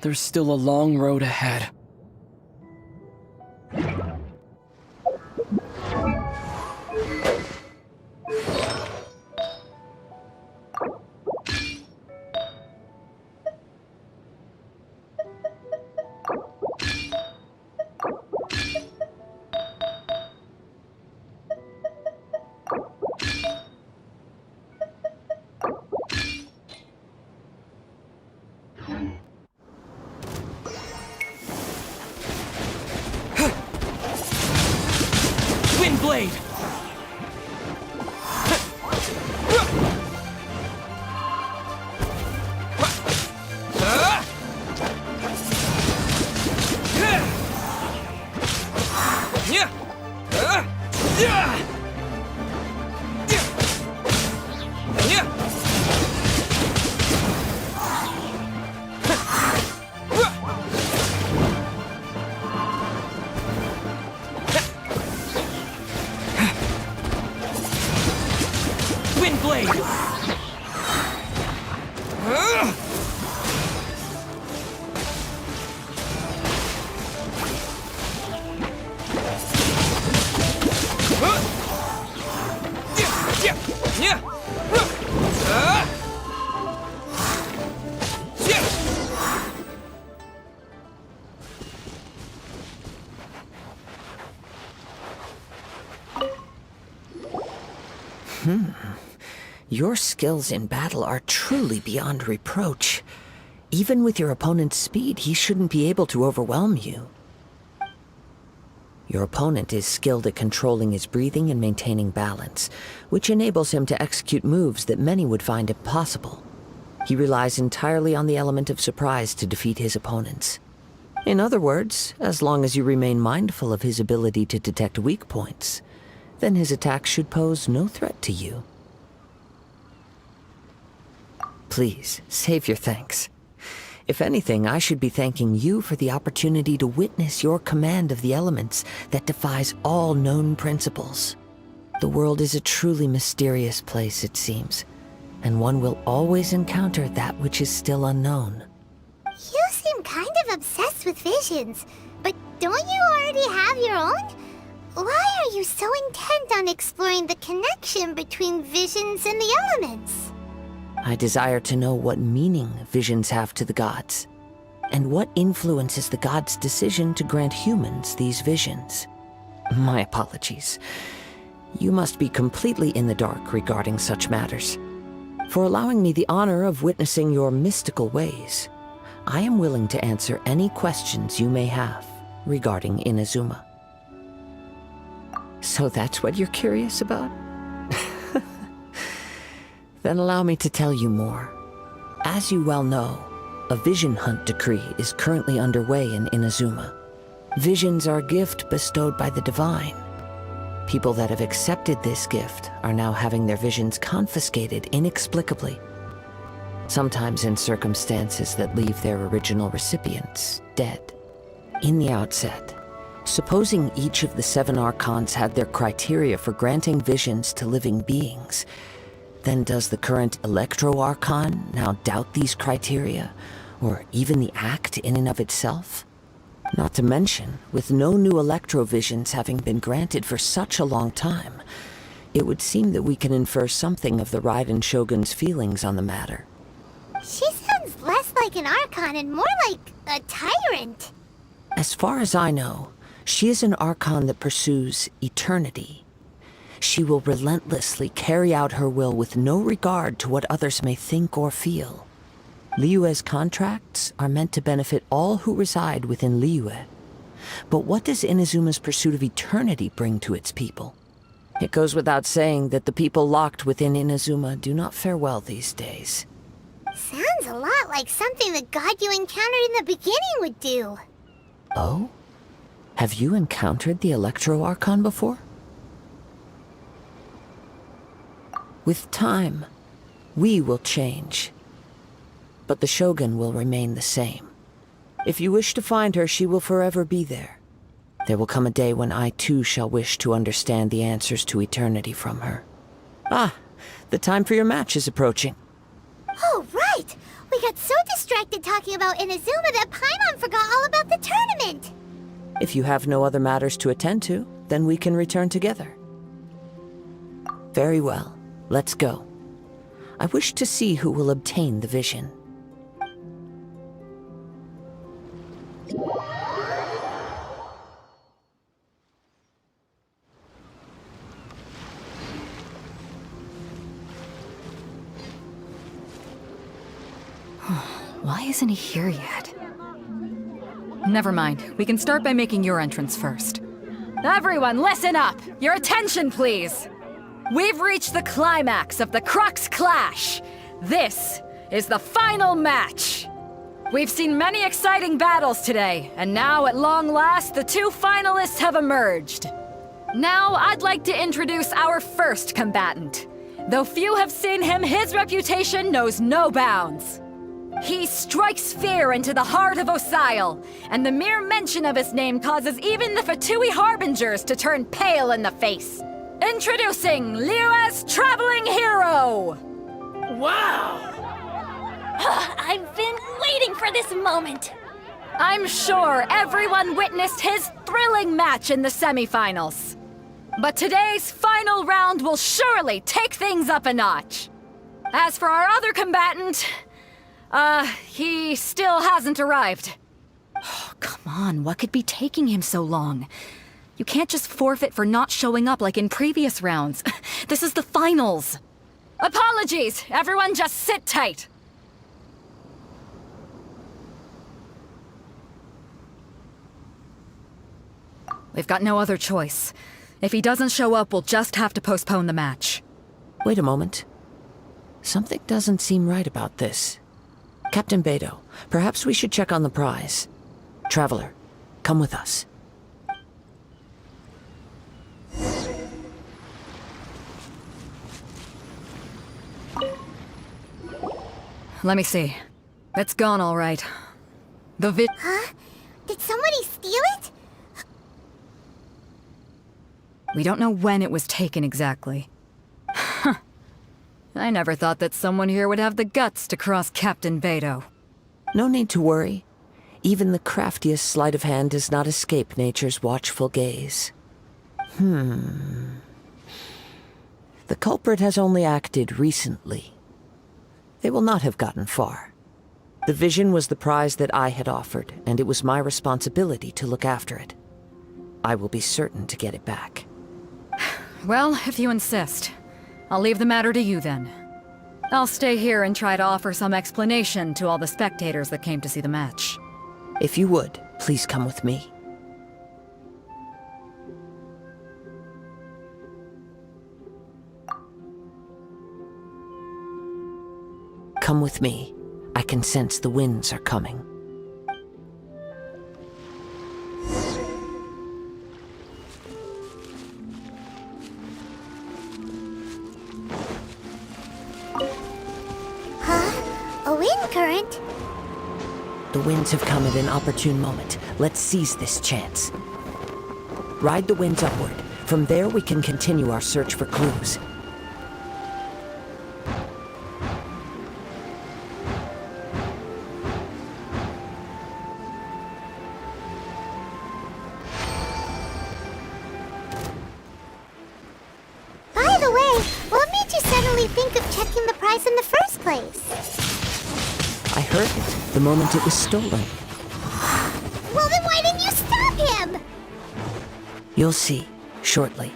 There's still a long road ahead. Wind Blade! Wind Blade! Your skills in battle are truly beyond reproach. Even with your opponent's speed, he shouldn't be able to overwhelm you. Your opponent is skilled at controlling his breathing and maintaining balance, which enables him to execute moves that many would find impossible. He relies entirely on the element of surprise to defeat his opponents. In other words, as long as you remain mindful of his ability to detect weak points, then his attacks should pose no threat to you. Please, save your thanks. If anything, I should be thanking you for the opportunity to witness your command of the elements that defies all known principles. The world is a truly mysterious place, it seems, and one will always encounter that which is still unknown. You seem kind of obsessed with visions, but don't you already have your own? Why are you so intent on exploring the connection between visions and the elements? I desire to know what meaning visions have to the gods, and what influences the gods' decision to grant humans these visions. My apologies. You must be completely in the dark regarding such matters. For allowing me the honor of witnessing your mystical ways, I am willing to answer any questions you may have regarding Inazuma. So that's what you're curious about? Then allow me to tell you more. As you well know, a vision hunt decree is currently underway in Inazuma. Visions are a gift bestowed by the divine. People that have accepted this gift are now having their visions confiscated inexplicably, sometimes in circumstances that leave their original recipients dead. In the outset, supposing each of the 7 archons had their criteria for granting visions to living beings, then does the current Electro-Archon now doubt these criteria, or even the act in and of itself? Not to mention, with no new Electro-Visions having been granted for such a long time, it would seem that we can infer something of the Raiden Shogun's feelings on the matter. She sounds less like an Archon and more like a tyrant. As far as I know, she is an Archon that pursues eternity. She will relentlessly carry out her will with no regard to what others may think or feel. Liyue's contracts are meant to benefit all who reside within Liyue. But what does Inazuma's pursuit of eternity bring to its people? It goes without saying that the people locked within Inazuma do not fare well these days. Sounds a lot like something the god you encountered in the beginning would do. Oh? Have you encountered the Electro-Archon before? With time, we will change. But the Shogun will remain the same. If you wish to find her, she will forever be there. There will come a day when I too shall wish to understand the answers to eternity from her. Ah, the time for your match is approaching. Oh, right! We got so distracted talking about Inazuma that Paimon forgot all about the tournament! If you have no other matters to attend to, then we can return together. Very well. Let's go. I wish to see who will obtain the vision. Why isn't he here yet? Never mind. We can start by making your entrance first. Everyone, listen up! Your attention, please! We've reached the climax of the Crux Clash! This is the final match! We've seen many exciting battles today, and now at long last, the two finalists have emerged. Now, I'd like to introduce our first combatant. Though few have seen him, his reputation knows no bounds. He strikes fear into the heart of Osile, and the mere mention of his name causes even the Fatui Harbingers to turn pale in the face. Introducing Liyue's Traveling Hero! Wow! I've been waiting for this moment. I'm sure everyone witnessed his thrilling match in the semifinals. But today's final round will surely take things up a notch. As for our other combatant, he still hasn't arrived. Oh, come on, what could be taking him so long? You can't just forfeit for not showing up like in previous rounds. This is the finals. Apologies, everyone just sit tight. We've got no other choice. If he doesn't show up, we'll just have to postpone the match. Wait a moment. Something doesn't seem right about this. Captain Beto, perhaps we should check on the prize. Traveler, come with us. Let me see. It's gone all right. Huh? Did somebody steal it? We don't know when it was taken exactly. I never thought that someone here would have the guts to cross Captain Beto. No need to worry. Even the craftiest sleight of hand does not escape nature's watchful gaze. The culprit has only acted recently. They will not have gotten far. The vision was the prize that I had offered, and it was my responsibility to look after it. I will be certain to get it back. Well, if you insist. I'll leave the matter to you then. I'll stay here and try to offer some explanation to all the spectators that came to see the match. If you would, please come with me. Come with me. I can sense the winds are coming. A wind current? The winds have come at an opportune moment. Let's seize this chance. Ride the winds upward. From there, we can continue our search for clues. By the way, what made you suddenly think of checking the prize in the first place? I heard it the moment it was stolen. Well, then why didn't you stop him? You'll see, shortly.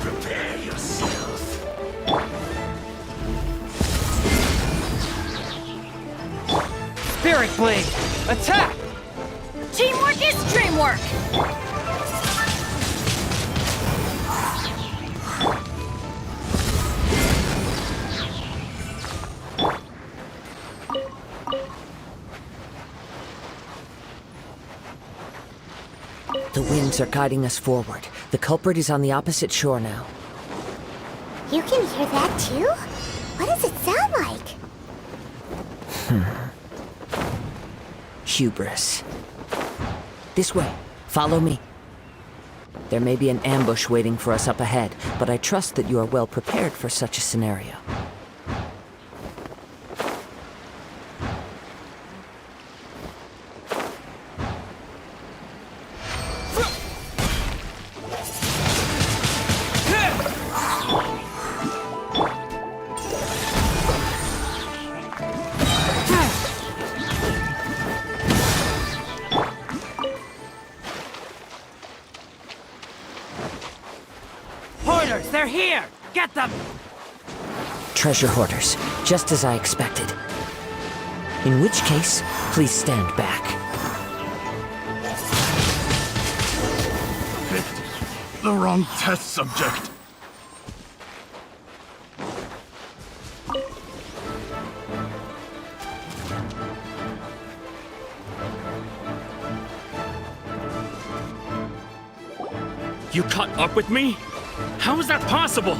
Prepare yourself. Spirit Blade! Attack! Teamwork is dreamwork! The winds are guiding us forward. The culprit is on the opposite shore now. You can hear that too? What does it sound like? Hubris. This way. Follow me. There may be an ambush waiting for us up ahead, but I trust that you are well prepared for such a scenario. Hoarders, they're here! Get them! Treasure hoarders, just as I expected. In which case, please stand back. Picked the wrong test subject. You caught up with me? How is that possible?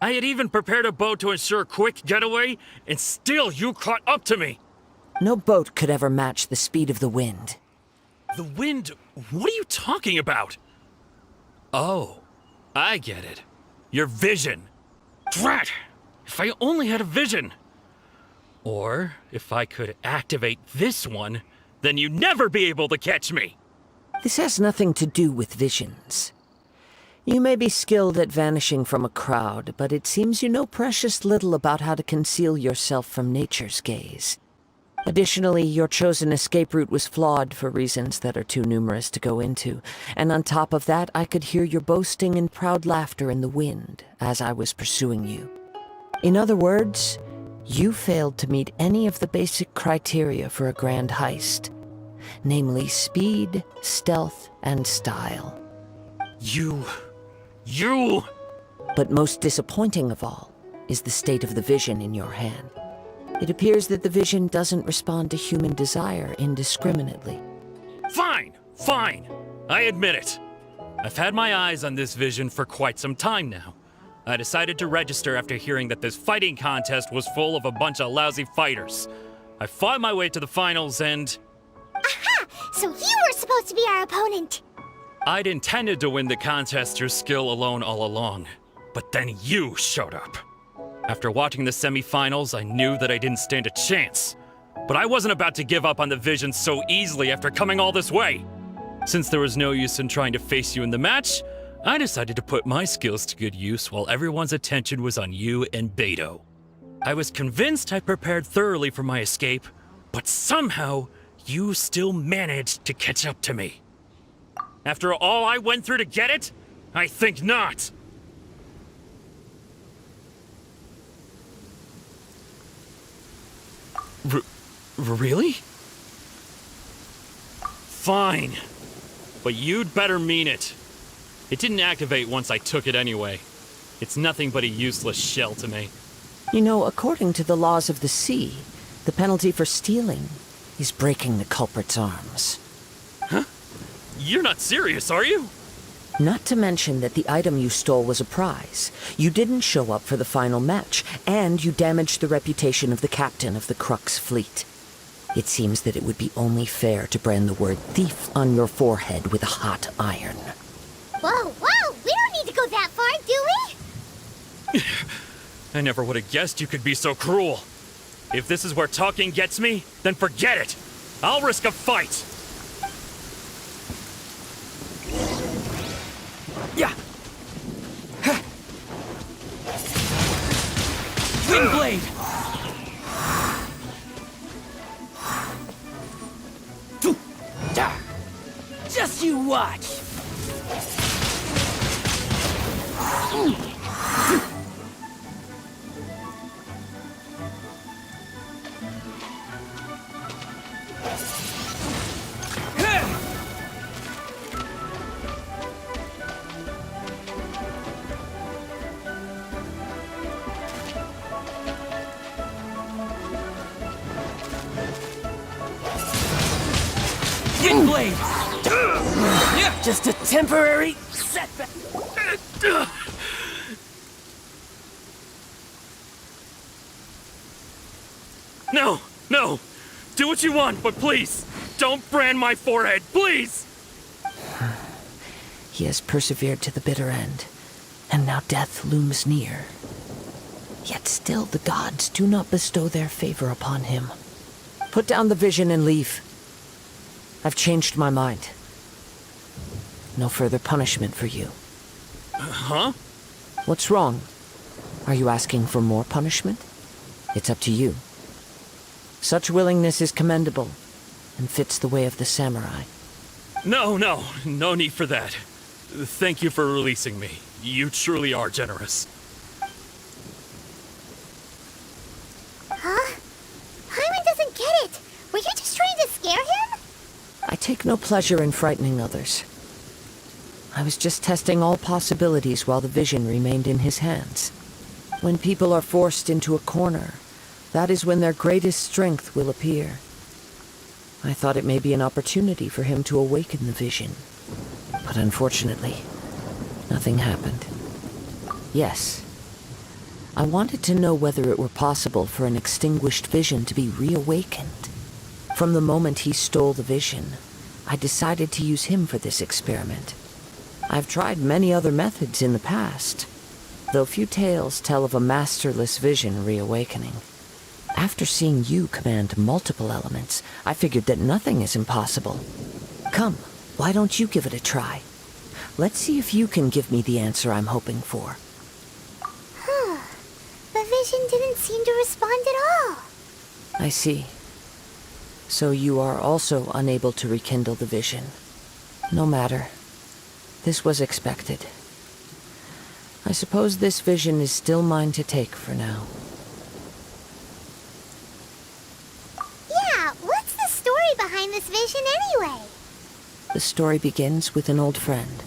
I had even prepared a boat to ensure a quick getaway, and still you caught up to me! No boat could ever match the speed of the wind. The wind? What are you talking about? Oh, I get it. Your vision. Drat! If I only had a vision! Or, if I could activate this one, then you'd never be able to catch me! This has nothing to do with visions. You may be skilled at vanishing from a crowd, but it seems you know precious little about how to conceal yourself from nature's gaze. Additionally, your chosen escape route was flawed for reasons that are too numerous to go into, and on top of that, I could hear your boasting and proud laughter in the wind as I was pursuing you. In other words, you failed to meet any of the basic criteria for a grand heist, namely speed, stealth, and style. You... But most disappointing of all is the state of the vision in your hand. It appears that the vision doesn't respond to human desire indiscriminately. Fine! I admit it. I've had my eyes on this vision for quite some time now. I decided to register after hearing that this fighting contest was full of a bunch of lousy fighters. I fought my way to the finals and... Aha! So you were supposed to be our opponent! I'd intended to win the contest through skill alone all along. But then you showed up. After watching the semifinals, I knew that I didn't stand a chance. But I wasn't about to give up on the vision so easily after coming all this way. Since there was no use in trying to face you in the match, I decided to put my skills to good use while everyone's attention was on you and Beto. I was convinced I prepared thoroughly for my escape, but somehow you still managed to catch up to me. After all I went through to get it? I think not. Really? Fine. But you'd better mean it. It didn't activate once I took it anyway. It's nothing but a useless shell to me. You know, according to the laws of the sea, the penalty for stealing is breaking the culprit's arms. Huh? You're not serious, are you? Not to mention that the item you stole was a prize. You didn't show up for the final match, and you damaged the reputation of the captain of the Crux fleet. It seems that it would be only fair to brand the word thief on your forehead with a hot iron. Whoa, we don't need to go that far, do we? I never would have guessed you could be so cruel. If this is where talking gets me, then forget it. I'll risk a fight. Yeah. Wind blade. Just you watch. Wind blade. Just a temporary setback. No! Do what you want, but please, don't brand my forehead, please! He has persevered to the bitter end, and now death looms near. Yet still the gods do not bestow their favor upon him. Put down the vision and leave. I've changed my mind. No further punishment for you. Huh? What's wrong? Are you asking for more punishment? It's up to you. Such willingness is commendable, and fits the way of the samurai. No need for that. Thank you for releasing me. You truly are generous. Huh? Paimon doesn't get it. Were you just trying to scare him? I take no pleasure in frightening others. I was just testing all possibilities while the vision remained in his hands. When people are forced into a corner, that is when their greatest strength will appear. I thought it may be an opportunity for him to awaken the vision. But unfortunately, nothing happened. Yes, I wanted to know whether it were possible for an extinguished vision to be reawakened. From the moment he stole the vision, I decided to use him for this experiment. I've tried many other methods in the past, though few tales tell of a masterless vision reawakening. After seeing you command multiple elements, I figured that nothing is impossible. Come, why don't you give it a try? Let's see if you can give me the answer I'm hoping for. The vision didn't seem to respond at all. I see. So you are also unable to rekindle the vision. No matter. This was expected. I suppose this vision is still mine to take for now. Yeah, what's the story behind this vision anyway? The story begins with an old friend.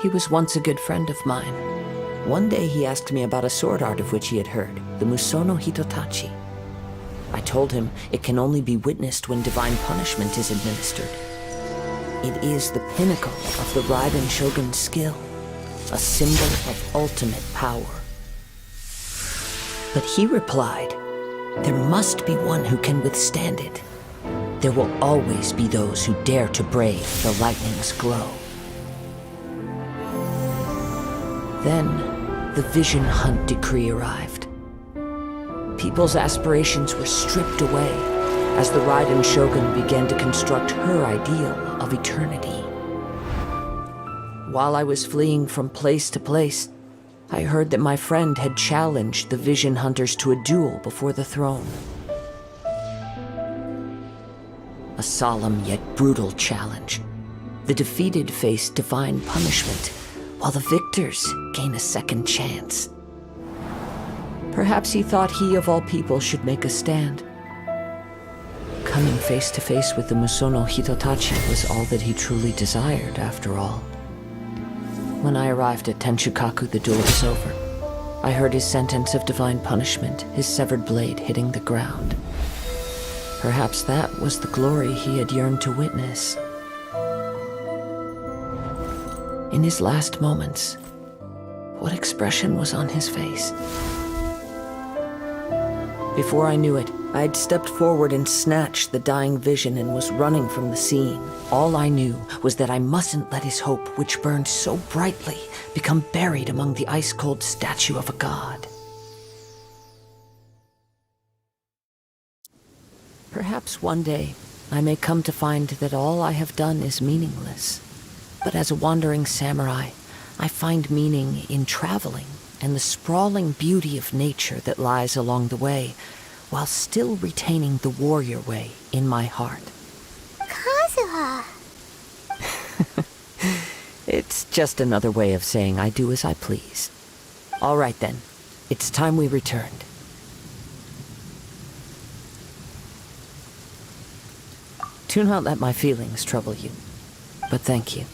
He was once a good friend of mine. One day he asked me about a sword art of which he had heard, the Musono Hitotachi. I told him it can only be witnessed when divine punishment is administered. It is the pinnacle of the Raiden Shogun's skill, a symbol of ultimate power. But he replied, there must be one who can withstand it. There will always be those who dare to brave the lightning's glow. Then, the Vision Hunt decree arrived. People's aspirations were stripped away as the Raiden Shogun began to construct her ideal of eternity. While I was fleeing from place to place, I heard that my friend had challenged the Vision Hunters to a duel before the throne. A solemn yet brutal challenge. The defeated face divine punishment, while the victors gain a second chance. Perhaps he thought he of all people should make a stand. Coming face to face with the Musono Hitotachi was all that he truly desired, after all. When I arrived at Tenshukaku, the duel was over. I heard his sentence of divine punishment, his severed blade hitting the ground. Perhaps that was the glory he had yearned to witness. In his last moments, what expression was on his face? Before I knew it, I had stepped forward and snatched the dying vision and was running from the scene. All I knew was that I mustn't let his hope, which burned so brightly, become buried among the ice-cold statue of a god. Perhaps one day, I may come to find that all I have done is meaningless. But as a wandering samurai, I find meaning in traveling and the sprawling beauty of nature that lies along the way, while still retaining the warrior way in my heart. Kazuha! It's just another way of saying I do as I please. All right then, it's time we returned. Do not let my feelings trouble you, but thank you.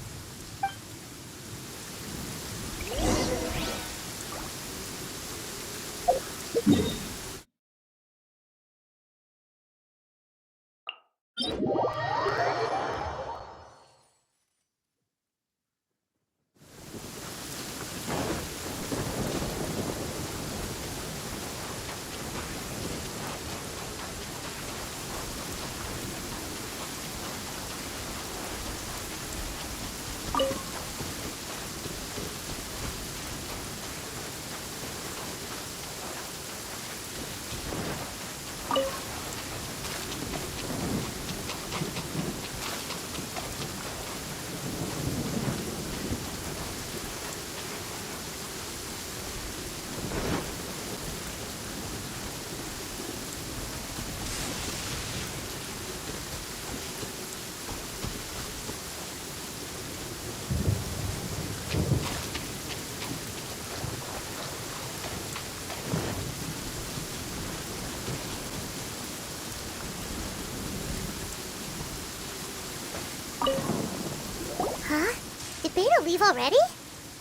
already?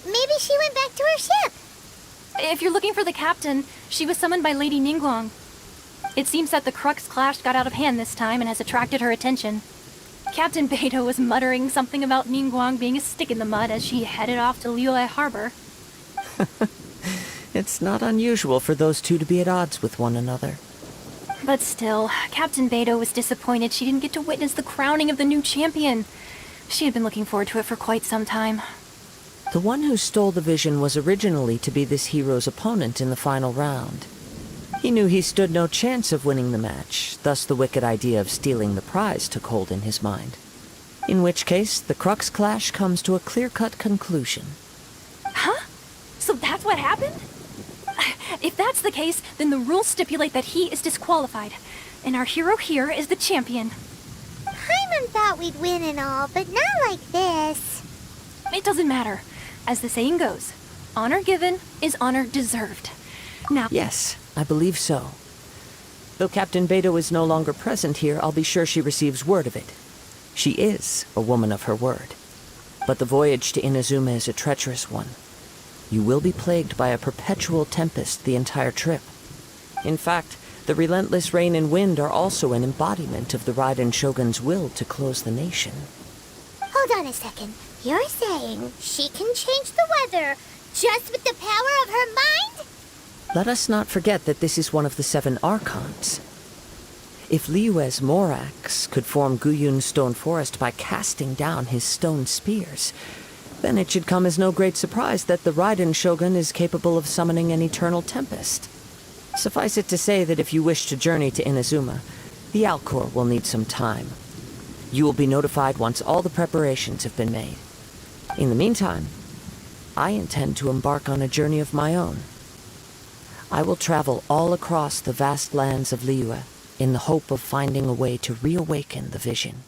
Maybe she went back to her ship. If you're looking for the captain, she was summoned by Lady Ningguang. It seems that the Crux clash got out of hand this time and has attracted her attention. Captain Beidou was muttering something about Ningguang being a stick in the mud as she headed off to Liyue Harbor. It's not unusual for those two to be at odds with one another. But still, Captain Beidou was disappointed she didn't get to witness the crowning of the new champion. She had been looking forward to it for quite some time. The one who stole the vision was originally to be this hero's opponent in the final round. He knew he stood no chance of winning the match, thus the wicked idea of stealing the prize took hold in his mind. In which case, the Crux clash comes to a clear-cut conclusion. Huh? So that's what happened? If that's the case, then the rules stipulate that he is disqualified, and our hero here is the champion. Paimon thought we'd win and all, but not like this. It doesn't matter. As the saying goes, honor given is honor deserved. Now... Yes, I believe so. Though Captain Beidou is no longer present here, I'll be sure she receives word of it. She is a woman of her word. But the voyage to Inazuma is a treacherous one. You will be plagued by a perpetual tempest the entire trip. In fact, the relentless rain and wind are also an embodiment of the Raiden Shogun's will to close the nation. Hold on a second. You're saying she can change the weather just with the power of her mind? Let us not forget that this is one of the 7 Archons. If Liyue's Morax could form Guyun's stone forest by casting down his stone spears, then it should come as no great surprise that the Raiden Shogun is capable of summoning an eternal tempest. Suffice it to say that if you wish to journey to Inazuma, the Alcor will need some time. You will be notified once all the preparations have been made. In the meantime, I intend to embark on a journey of my own. I will travel all across the vast lands of Liyue in the hope of finding a way to reawaken the vision.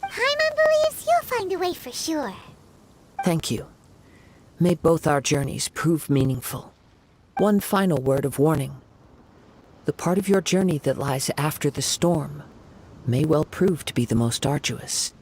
Paimon believes you'll find a way for sure. Thank you. May both our journeys prove meaningful. One final word of warning. The part of your journey that lies after the storm may well prove to be the most arduous.